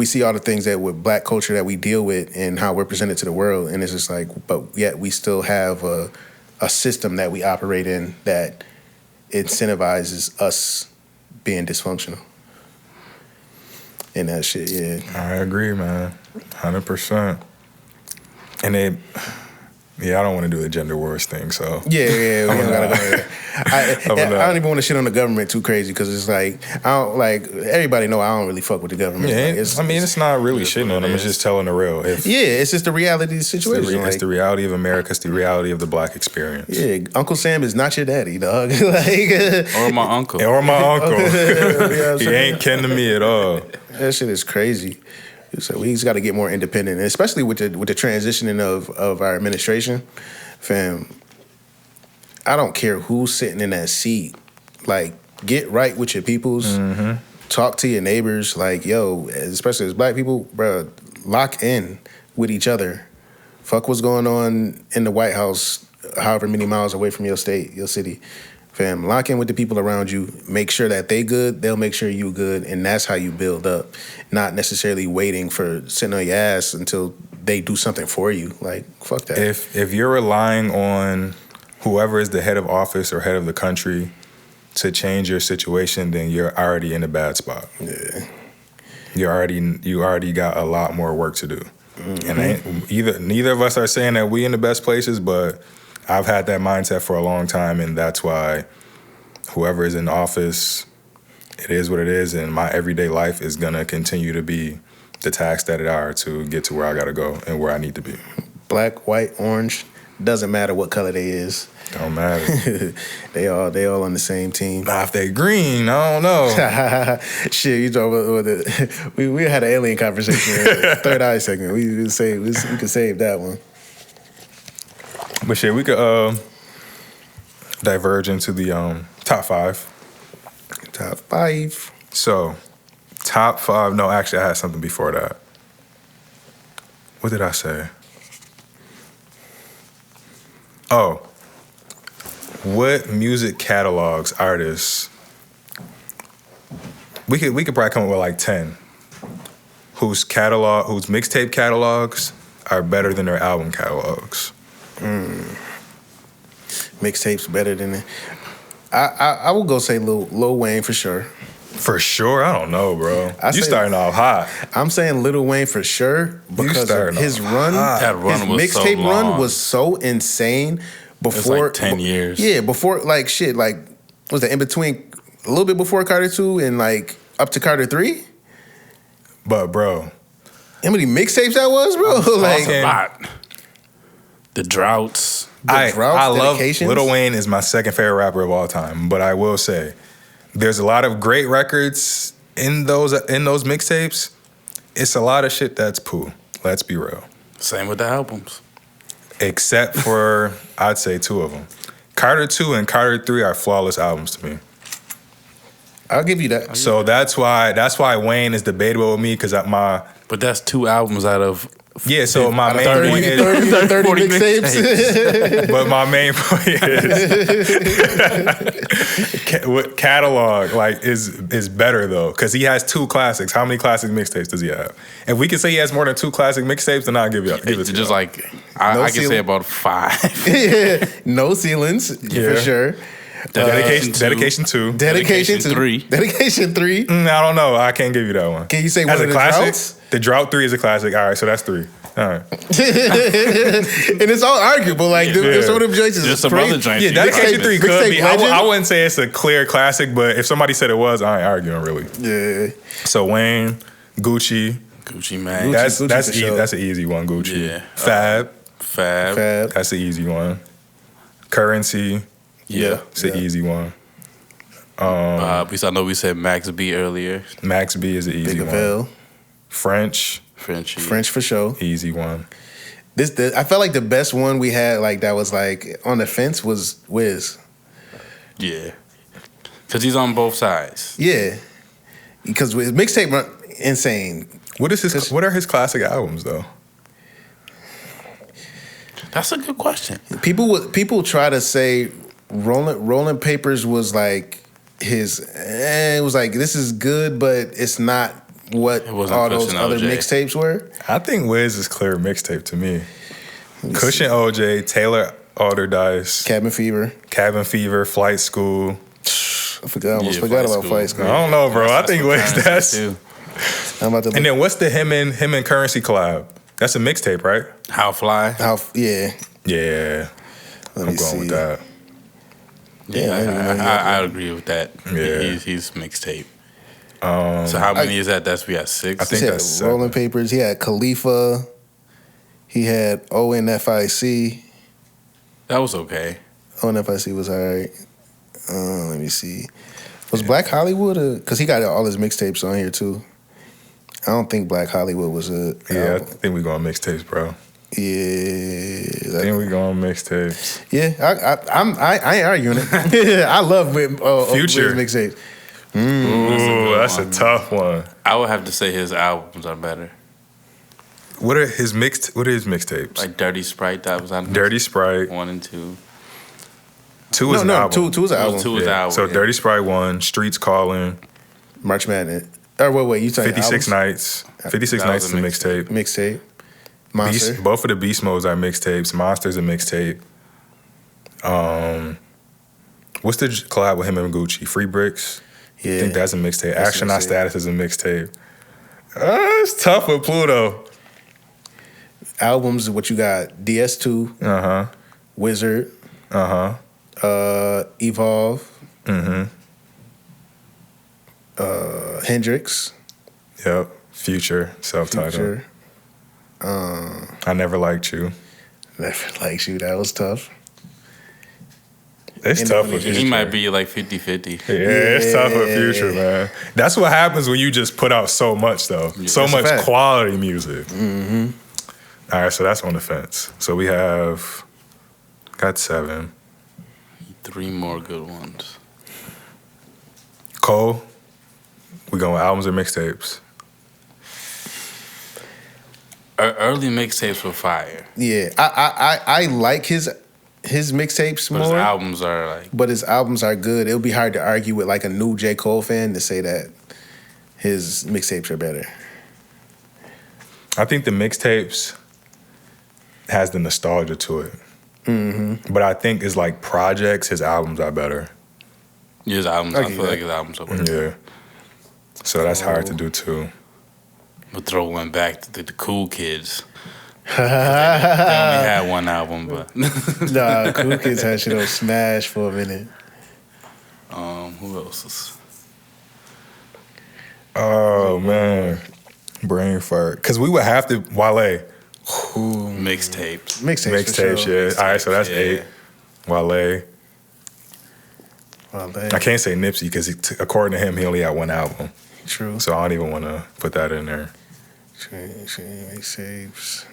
see all the things that with black culture that we deal with and how we're presented to the world, and it's just like, but yet we still have a system that we operate in that incentivizes us being dysfunctional. And that shit, yeah. I agree, man. 100%. And I don't want to do the gender wars thing, so. Yeah, we don't gotta go there. I don't even want to shit on the government too crazy because it's like, everybody know I don't really fuck with the government. Yeah, like, it's not really shitting on them, it's just telling the real. It's just the reality of the situation. It's the reality of America, it's the reality of the black experience. Yeah, Uncle Sam is not your daddy, dog. Or my uncle. He ain't kin to me at all. That shit is crazy. So we just got to get more independent, and especially with the transitioning of our administration, fam. I don't care who's sitting in that seat. Like, get right with your peoples. Talk to your neighbors. Like, yo, especially as black people, bro, lock in with each other. Fuck what's going on in the White House, however many miles away from your state, your city. Fam, lock in with the people around you. Make sure that they good. They'll make sure you good, and that's how you build up. Not necessarily waiting for sitting on your ass until they do something for you. Like, fuck that. If you're relying on whoever is the head of office or head of the country to change your situation, then you're already in a bad spot. Yeah. You already got a lot more work to do. And neither of us are saying that we in the best places, but I've had that mindset for a long time, and that's why whoever is in office, it is what it is, and my everyday life is gonna continue to be the tasks that it are to get to where I gotta go and where I need to be. Black, white, orange, doesn't matter what color they is. Don't matter. they all on the same team. Nah, if they green, I don't know. Shit, you talking about we had an alien conversation. Third eye segment. We could save that one. But shit, we could diverge into the top 5. Top 5. So, top 5. No, actually, I had something before that. What did I say? Oh, what music catalogs, artists? We could probably come up with like 10 whose mixtape catalogs are better than their album catalogs. Mixtapes better than it. I will go say Lil Wayne for sure. For sure? I don't know, bro. You starting off hot. I'm saying Lil Wayne for sure because his run, his mixtape run was so insane before like 10 years. Yeah, before like shit, like was that in between a little bit before Carter 2 and like up to Carter 3? But bro, how many mixtapes that was, bro? Like a lot. The droughts. I love Lil Wayne is my second favorite rapper of all time, but I will say there's a lot of great records in those mixtapes. It's a lot of shit that's poo. Let's be real. Same with the albums. Except for I'd say 2 of them. Carter 2 and Carter 3 are flawless albums to me. I'll give you that. So that's why Wayne is debatable with me because But that's 2 albums out of. Yeah, so my main point is 30 mixtapes. But my main point is what catalog like is better though because he has 2 classics. How many classic mixtapes does he have? If we can say he has more than 2 classic mixtapes, then I'll give it to just you. like I can say about 5. Yeah, no ceilings for sure. Dedication 2. Dedication 3. Dedication 3. I don't know. I can't give you that one. Can you say one of the classics? The Drought 3 is a classic. All right, so that's 3. All right. And it's all arguable. Like some of them joints is just some crazy. other joints. Yeah, Dedication 3 could be. Legend? I wouldn't say it's a clear classic, but if somebody said it was, I ain't arguing really. Yeah. So Wayne, Gucci Mane. That's an easy one. Gucci. Yeah. Fab. Fab. That's an easy one. Currency. Yeah. It's an easy one. I know we said Max B earlier. Max B is an easy one. French for sure. Easy one. I felt like the best one we had like that was like on the fence was Wiz. Yeah. Because he's on both sides. Yeah. Because his mixtape run insane. What are his classic albums though? That's a good question. People try to say Rolling Papers was like his. It was like this is good, but it's not what all those other mixtapes were. I think Wiz is clear mixtape to me. Cushion OJ, Taylor Alderdice, Cabin Fever, Flight School. I almost forgot about Flight School. I don't know, bro. I think Wiz that's. I'm about to and then what's the him and Currency collab? That's a mixtape, right? How Fly? Yeah. Yeah. I'm going with that. Yeah, I agree with that. Yeah. He's mixtape. So how many is that? We got 6? I think that's 7. Rolling Papers. He had Khalifa. He had ONFIC. That was okay. ONFIC was all right. Let me see. Was Black Hollywood because he got all his mixtapes on here too. I don't think Black Hollywood was a Yeah, album. I think we going mixtapes, bro. Yeah, I think we going mixtapes. Yeah, I ain't arguing it. I love Future mixtapes. Ooh, that's a tough one. I would have to say his albums are better. What are his mixtapes? Like Dirty Sprite, that was on Dirty Sprite 1 and 2. 2 is an album. Two is an album. 2 is an album. So yeah. Dirty Sprite 1, Streets Calling, March Madness. Or wait, you talking 56 albums? Nights. 56 Nights is a mixtape. Mixtape. Monster. Both of the Beast Modes are mixtapes. Monster's a mixtape. What's the collab with him and Gucci? Free Bricks? Yeah. I think that's a mixtape. That's Action a Not mixtape. Status is a mixtape. It's tough with Pluto. Albums, what you got? DS2, Uh-huh. Wizard, Uh-huh. Evolve, Mm-hmm. Hendrix, Yep. Future, self-titled. Future. I Never Liked You. Never Liked You. That was tough. It's And tough then with He Future. might be like 50-50. Yeah, it's tough with Future, man. That's what happens when you just put out so much, though. So That's a much fact. quality music. Mm-hmm. All right, so that's on the fence. So we got 7. 3 more good ones. Cole, we going with albums or mixtapes? Early mixtapes were fire. Yeah, I like his mixtapes But more. his albums are like... But his albums are good. It would be hard to argue with like a new J. Cole fan to say that his mixtapes are better. I think the mixtapes has the nostalgia to it. Mm-hmm. But I think it's like projects, his albums are better. His albums, I I get feel that. like his albums are better. Yeah. So that's hard to do too. But throw one back to the Cool Kids. They only had one album, but... Nah, Cool Kids had shit on Smash for a minute. Who else is... Oh, man. Brain fart. Because we would have to, Wale. Mixtapes. Mixtapes, yeah. All right, so that's Yeah. 8. Wale. Well, I can't say Nipsey because according to him, he only had one album. True. So I don't even want to put that in there. Mixtapes.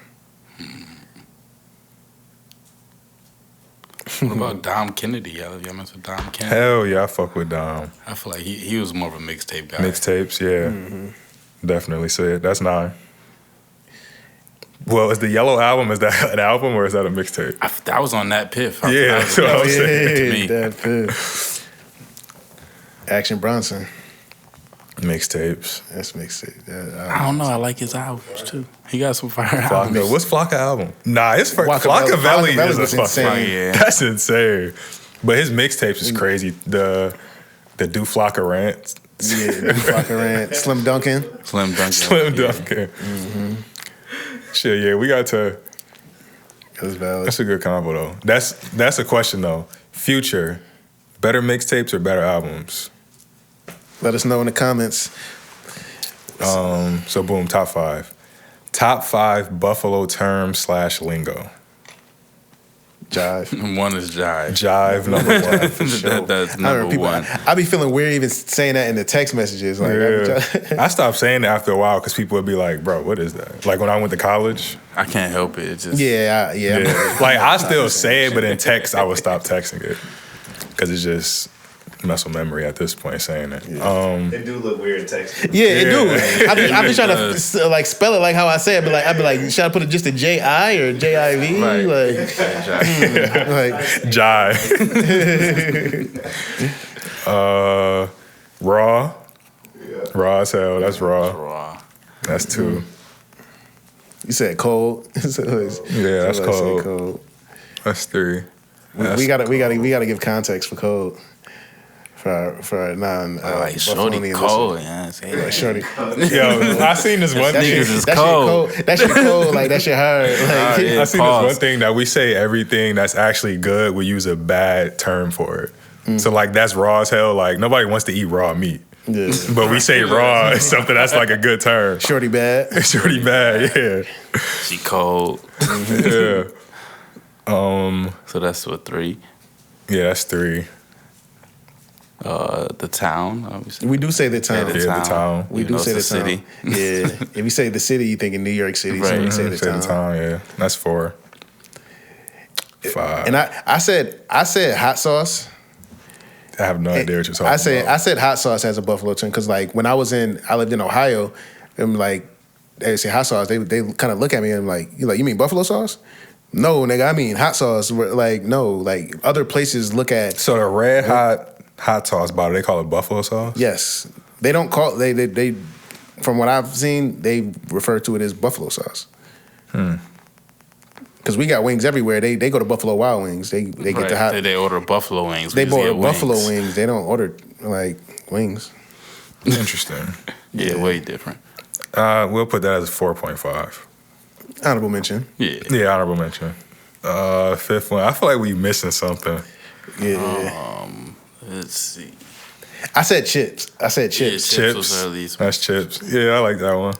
What about Dom Kennedy? Y'all mess with Dom Kennedy? Hell yeah, I fuck with Dom. I feel like he was more of a mixtape guy. Mixtapes, yeah. Definitely. So yeah, that's 9. Well, is the Yellow Album, is that an album or is that a mixtape? I was on that Piff. Yeah, that's what I was saying. to me. That fit. Action Bronson. Mixtapes. That's mixtape. I don't know. I like his albums too. He got some fire albums. Flocka. What's Flocka album? Nah, it's for Flockavelli. Flockavelli is was a insane. fucking. Yeah. That's insane. But his mixtapes is crazy. The Do Flocka rant. Yeah, Flocka Rant. Slim Duncan. Slim Duncan. Slim Yeah. Duncan. Shit, yeah, we got to. That's valid. That's a good combo though. That's a question though. Future, better mixtapes or better albums? Let us know in the comments. So boom, top 5. Top 5 Buffalo terms / lingo. Jive. One is jive. Jive number one. For sure. That's I remember number people, one. I be feeling weird even saying that in the text messages. Like, Yeah. I stopped saying it after a while because people would be like, "Bro, what is that?" Like when I went to college. I can't help it. It's just yeah. Like I still say it, but in text I would stop texting it because it's just muscle memory at this point saying it. It do look weird in text. Yeah, it do. Yeah. I be trying to like spell it like how I say it, but like I be like, should I put it just a J-I or J-I-V? Right. Like, like Jive. Raw. Yeah. Raw as hell. That's raw. raw. That's two. you said cold. So Yeah, that's so I say cold. That's three. We gotta give context for cold. For our non Like shorty Buffalonian cold, listeners. yeah. Like shorty. Yo, I seen this one That thing. shit, is that cold. shit cold. That shit cold. Like that shit hard. Like, yeah. I seen Pause. this one thing that we say everything that's actually good, we use a bad term for it. So like that's raw as hell. Like nobody wants to eat raw meat. yeah. But we say raw is something that's like a good term. Shorty bad. It's really bad, yeah. She cold. Yeah. So that's what 3. Yeah, that's three. The town, obviously. We do say the town. Yeah, Yeah, the town. We Even do though say the it's a town. city. Yeah. If you say the city, you think in New York City. So Right. we say the Say town. the town, yeah. That's 4. 5. And I said hot sauce. I have no idea what you're talking I about. said hot sauce as a Buffalo term because like when I lived in Ohio, and like they say hot sauce, they kind of look at me and like you mean buffalo sauce? No, nigga, I mean hot sauce. Like no, like other places look at So the red hot sauce bottle, they call it buffalo sauce? yes, they don't call they from what I've seen they refer to it as buffalo sauce. Because we got wings everywhere. They go to Buffalo Wild Wings. They get Right. the hot. They order buffalo wings. They We just order get buffalo wings. wings. They don't order like wings. Interesting. Yeah, way different. We'll put that as a 4.5. Honorable mention. Yeah. Yeah, honorable mention. 5th one. I feel like we missing something. Yeah. Let's see. I said chips. Yeah, Chips. chips was at least. That's chips. Yeah, I like that one.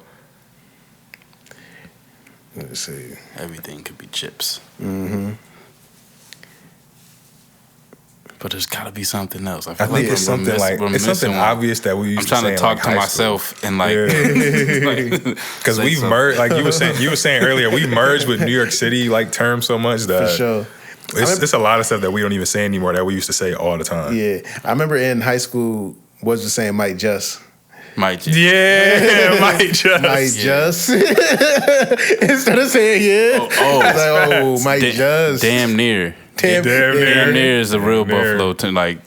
Let's see. Everything could be chips. Mm-hmm. But there's got to be something else. I I feel think like it's something like it's something obvious that we used I'm to trying say to in, talk like, to high school. myself and like, Because say we something. merged, like you were saying earlier, we merged with New York City like terms so much that For sure. it's a lot of stuff that we don't even say anymore that we used to say all the time. Yeah. I remember in high school was just saying Mike Just. Might just. Yeah, Mike just. Mike Just. Instead of saying yeah. Oh, It's like, oh, Mike Just. Damn near. Damn Damn near is a real Damn near. Buffalo. Like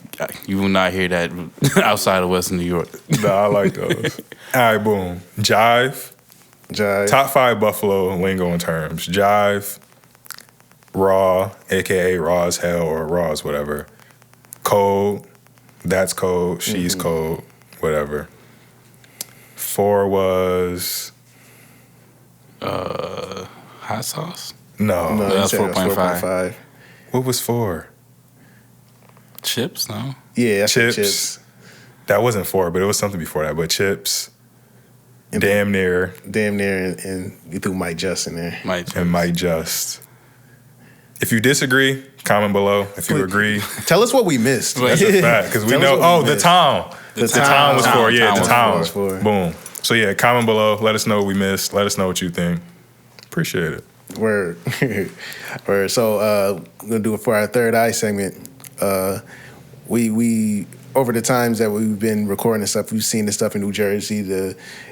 you will not hear that outside of Western New York. Nah, I like those. All right, boom. Jive. Jive. Top 5 Buffalo lingo in terms. Jive. Raw, aka raw as hell or raw as whatever. Cold. That's cold. She's cold. Whatever. 4 was Hot sauce, no. No, That's you said it was 4.5. What was 4? chips. No, Yeah, that's Chips. chips. That wasn't 4, but it was something before that. But chips. And Damn near. Damn near, and you threw Mike Just in there. might And Mike Just. If you disagree, comment below. If you agree, Tell us what we missed. that's a fact. Because we Tell us know. what Oh, we the missed. town. The town was for. Yeah, the town was for. Boom. So yeah, comment below. Let us know what we missed. Let us know what you think. Appreciate it. Word. Word. So we're gonna do it for our third eye segment. We over the times that we've been recording and stuff, we've seen this stuff in New Jersey.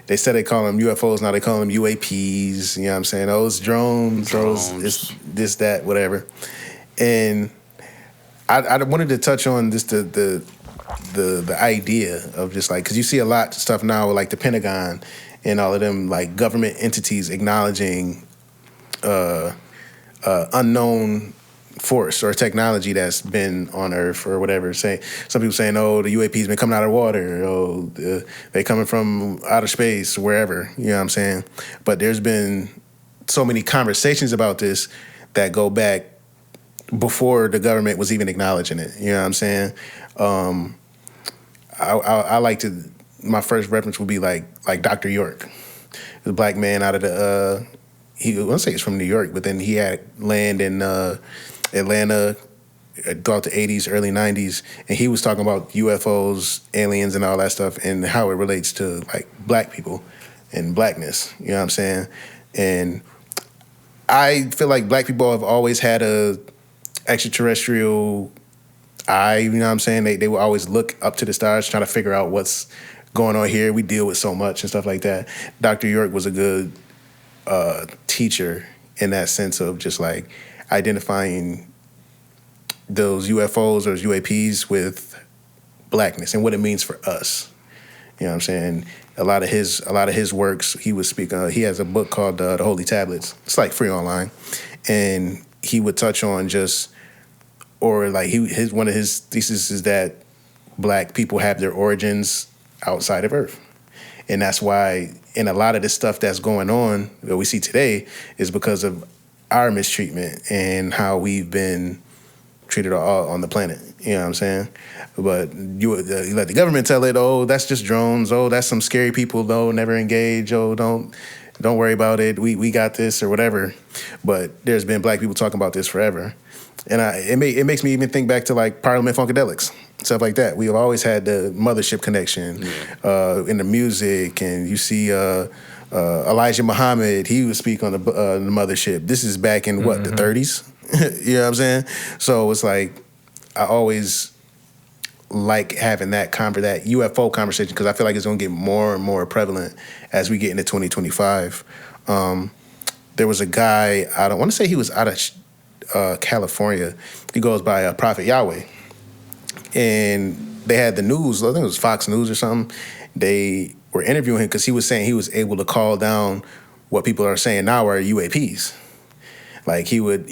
They said they call them UFOs, now they call them UAPs. You know what I'm saying? Those drones. Those this, that, whatever. And I wanted to touch on just the idea of just like, because you see a lot of stuff now with like the Pentagon and all of them like government entities acknowledging unknown force or technology that's been on Earth or whatever. Say some people saying, "Oh, the UAP's been coming out of the water. Oh, they coming from outer space, wherever." You know what I'm saying? But there's been so many conversations about this that go back before the government was even acknowledging it. You know what I'm saying? I like to. My first reference would be like Dr. York, the black man out of the. I want to say he's from New York, but then he had land in Atlanta throughout the 80s, early 90s, and he was talking about UFOs, aliens, and all that stuff, and how it relates to like black people and blackness. You know what I'm saying? And I feel like black people have always had a extraterrestrial eye. You know what I'm saying? They will always look up to the stars, trying to figure out what's going on here. We deal with so much and stuff like that. Dr. York was a good teacher in that sense of just like identifying those UFOs or UAPs with blackness and what it means for us. You know what I'm saying? A lot of his works, he was speaking. He has a book called The Holy Tablets. It's like free online, and he would touch on one of his thesis is that black people have their origins outside of Earth, and that's why in a lot of the stuff that's going on that we see today is because of our mistreatment and how we've been treated all on the planet. You know what I'm saying? But you let the government tell it, oh, that's just drones. Oh, that's some scary people. No, never engage. Oh, don't worry about it. We got this or whatever. But there's been black people talking about this forever. And it makes me even think back to like Parliament Funkadelics, stuff like that. We've always had the mothership connection in the music. And you see Elijah Muhammad, he would speak on the mothership. This is back in the 30s? You know what I'm saying? So it's like I always like having that UFO conversation because I feel like it's going to get more and more prevalent as we get into 2025. There was a guy, I don't want to say he was out of California. He goes by Prophet Yahweh. And they had the news, I think it was Fox News or something. They were interviewing him because he was saying he was able to call down what people are saying now are UAPs. Like he would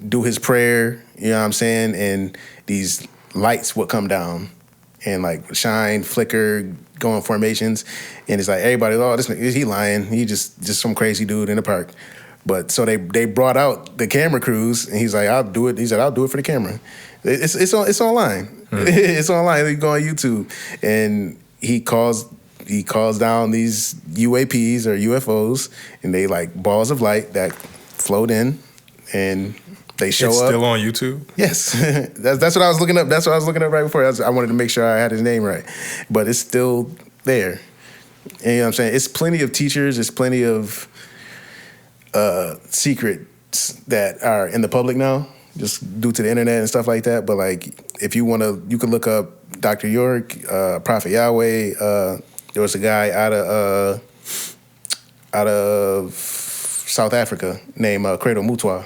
do his prayer, you know what I'm saying, and these lights would come down and like shine, flicker, go in formations, and it's like everybody, oh, this nigga, he lying, he just some crazy dude in the park. But so they brought out the camera crews, and he's like, I'll do it. He said, I'll do it for the camera. It's online. It's online. You go on YouTube, and he calls down these UAPs or UFOs, and they like balls of light that float in. And they show up. It's still on YouTube? Yes. that's what I was looking up. That's what I was looking up right before. I wanted to make sure I had his name right. But it's still there. And you know what I'm saying? It's plenty of teachers. It's plenty of secrets that are in the public now, just due to the internet and stuff like that. But like, if you want to, you can look up Dr. York, Prophet Yahweh. There was a guy out of South Africa named Credo Mutwa.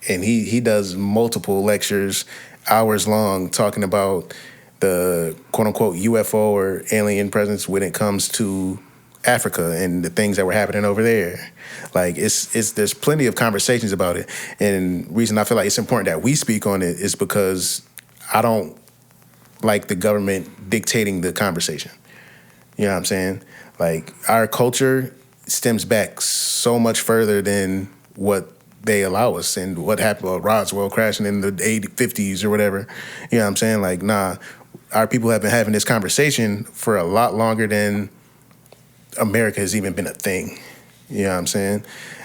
And he does multiple lectures, hours long, talking about the quote-unquote UFO or alien presence when it comes to Africa and the things that were happening over there. Like, there's plenty of conversations about it. And the reason I feel like it's important that we speak on it is because I don't like the government dictating the conversation. You know what I'm saying? Like, our culture stems back so much further than what they allow us and what happened with Roswell crashing in the 50s or whatever. You know what I'm saying? Like, nah, our people have been having this conversation for a lot longer than America has even been a thing. You know what I'm saying?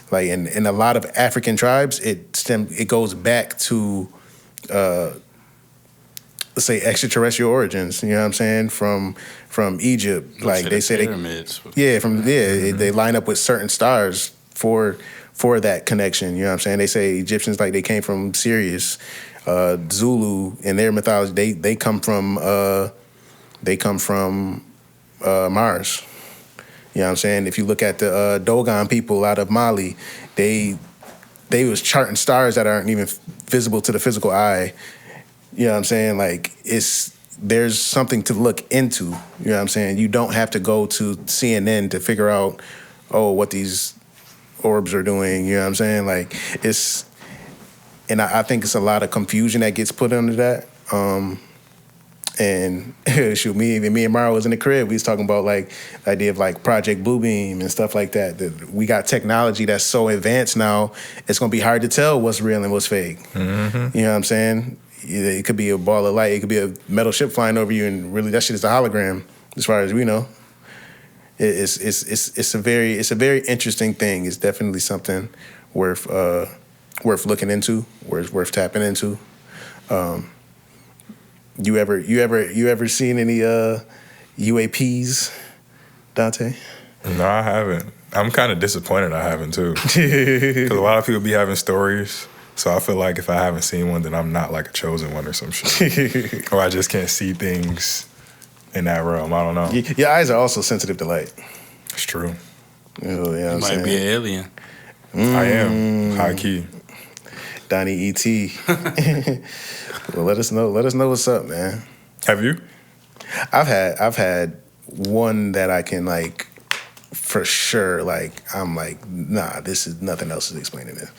Like, in a lot of African tribes, it goes back to, let's say, extraterrestrial origins. You know what I'm saying? From Egypt. Like, they say pyramids. They line up with certain stars for that connection, you know what I'm saying? They say Egyptians, like, they came from Sirius. Zulu, in their mythology, they come from Mars. You know what I'm saying? If you look at the Dogon people out of Mali, they was charting stars that aren't even visible to the physical eye. You know what I'm saying? Like, there's something to look into. You know what I'm saying? You don't have to go to CNN to figure out, what these orbs are doing, you know what I'm saying? Like, I think it's a lot of confusion that gets put under that. And shoot, me and Mara was in the crib. We was talking about like the idea of like Project Bluebeam and stuff like that. That we got technology that's so advanced now, it's gonna be hard to tell what's real and what's fake. Mm-hmm. You know what I'm saying? It could be a ball of light. It could be a metal ship flying over you, and really that shit is a hologram, as far as we know. It's a very interesting thing. It's definitely something worth worth looking into, worth tapping into. You ever seen any UAPs, Dante? No, I haven't. I'm kind of disappointed I haven't too. Because a lot of people be having stories. So I feel like if I haven't seen one, then I'm not like a chosen one or some shit. Or I just can't see things in that realm. I don't know. Your eyes are also sensitive to light. It's true. You might be an alien. I am. High key. Donnie E.T. Well, let us know what's up, man. Have you? I've had one that I can like for sure. Like I'm like, nah, this is nothing else is explaining this.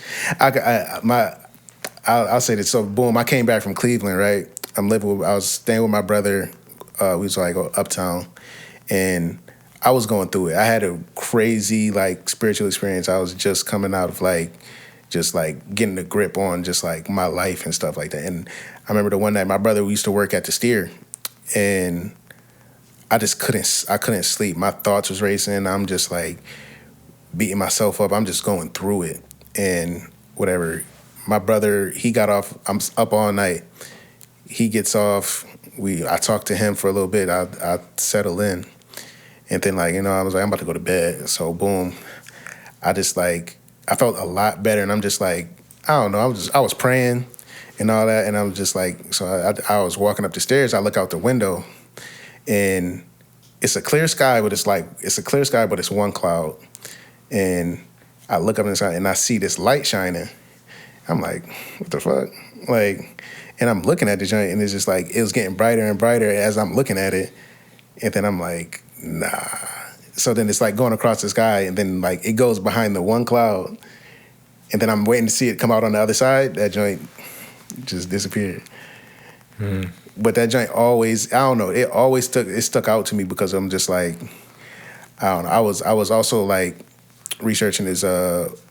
I'll say this. So boom, I came back from Cleveland, right? I was staying with my brother. We was like uptown, and I was going through it. I had a crazy like spiritual experience. I was just coming out of like just like getting a grip on just like my life and stuff like that. And I remember the one night my brother used to work at the Steer, and I couldn't sleep. My thoughts was racing. I'm just like beating myself up. I'm just going through it and whatever. My brother, he got off. I'm up all night. He gets off. I talked to him for a little bit. I settle in, and then like I was like I'm about to go to bed. So boom, I just like I felt a lot better, and I'm just like I don't know. I was praying and all that, and I was just like so I was walking up the stairs. I look out the window, and it's a clear sky, but it's one cloud, and I look up in the sky and I see this light shining. I'm like, what the fuck? Like, and I'm looking at the joint, and it's just like it was getting brighter and brighter as I'm looking at it, and then I'm like, nah. So then it's like going across the sky, and then like it goes behind the one cloud, and then I'm waiting to see it come out on the other side. That joint just disappeared. But that joint always, I don't know, it stuck out to me because I'm just like, I don't know. I was also like researching this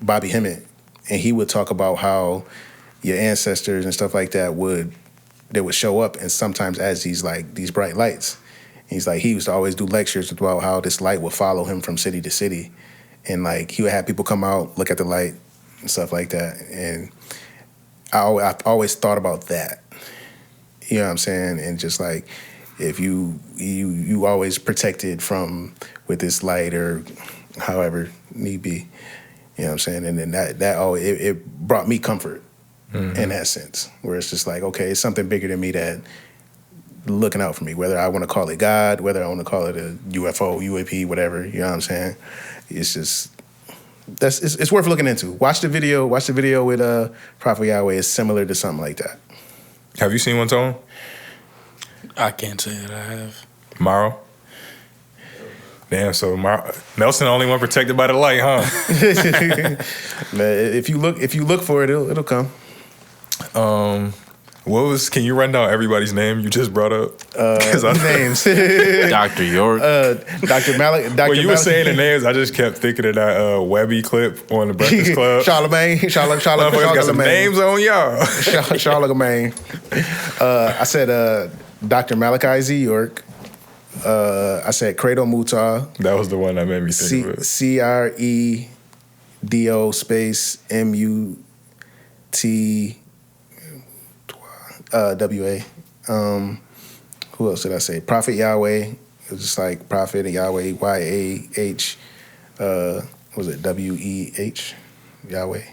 Bobby Hemmett, and he would talk about how your ancestors and stuff like that would show up, and sometimes as these bright lights. He's like, he used to always do lectures about how this light would follow him from city to city. And like, he would have people come out, look at the light and stuff like that. And I always thought about that. You know what I'm saying? And just like, if you always protected from with this light or however need be. You know what I'm saying? And then that always, it brought me comfort in that sense, where it's just like, okay, it's something bigger than me that looking out for me, whether I want to call it God, whether I want to call it a UFO, UAP, whatever, you know what I'm saying? It's just, it's worth looking into. Watch the video with Prophet Yahweh. It's similar to something like that. Have you seen one, Tone? I can't say that I have. Morrow? Damn, so Nelson the only one protected by the light, huh? Man, if you look for it, it'll come. Can you run down everybody's name you just brought up? Names. Dr. York. Dr. Malik. When you were saying the names, I just kept thinking of that Webby clip on the Breakfast Club. Charlemagne. Motherfuckers got some names on y'all. Charlemagne. I said Dr. Malachi Z. York. I said Credo Mutar. That was the one that made me think of it. CREDO space MUT WA. Who else did I say? Prophet Yahweh. It was just like Prophet and Yahweh, YAH. Was it WEH? Yahweh.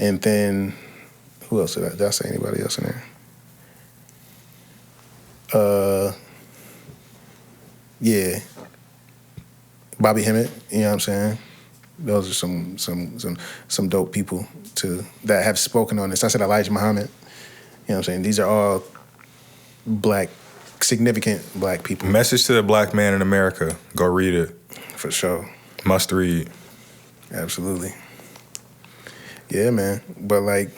And then who else did I say anybody else in there? Yeah. Bobby Hemmett, you know what I'm saying? Those are some dope people that have spoken on this. I said Elijah Muhammad. You know what I'm saying? These are all significant black people. Message to the Black Man in America. Go read it. For sure. Must read. Absolutely. Yeah, man. But like,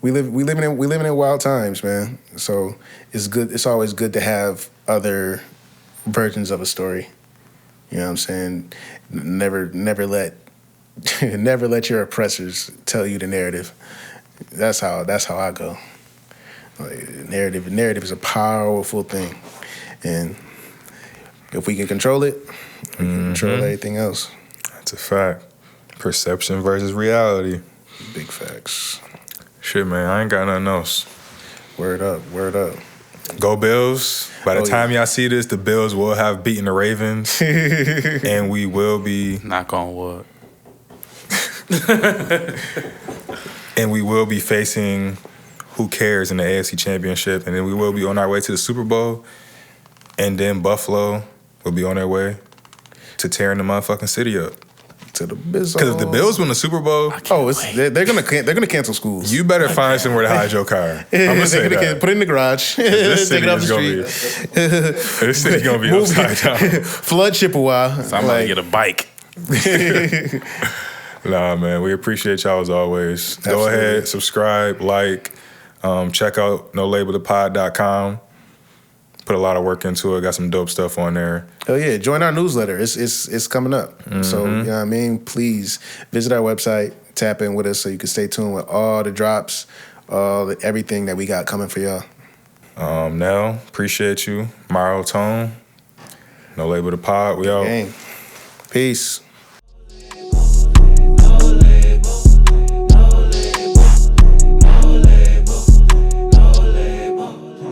we living in wild times, man. So it's good. It's always good to have other versions of a story. You know what I'm saying? Never let your oppressors tell you the narrative. That's how I go. Like, narrative is a powerful thing, and if we can control it, we can control everything else. That's a fact. Perception versus reality. Big facts. Shit, man, I ain't got nothing else. Word up. Go Bills. By the time y'all see this, the Bills will have beaten the Ravens. And we will be... Knock on wood. And we will be facing who cares in the AFC Championship. And then we will be on our way to the Super Bowl. And then Buffalo will be on their way to tearing the motherfucking city up. To the Bills. Because if the Bills win the Super Bowl, they're gonna cancel schools. You better find somewhere to hide your car. I'm gonna say that. Put it in the garage. This Take city it off is the gonna street. be. This city gonna be upside down. Flood Chippewa. So I'm gonna get a bike. Nah, man, we appreciate y'all as always. Absolutely. Go ahead, subscribe, like, check out nolabelthepod.com. Put a lot of work into it. Got some dope stuff on there. Oh yeah, join our newsletter. It's coming up. So you know what I mean. Please visit our website, tap in with us so you can stay tuned with all the drops, everything that we got coming for y'all. Nell, appreciate you. Mario Tone, No Label the Pod. We out. Gang. Peace.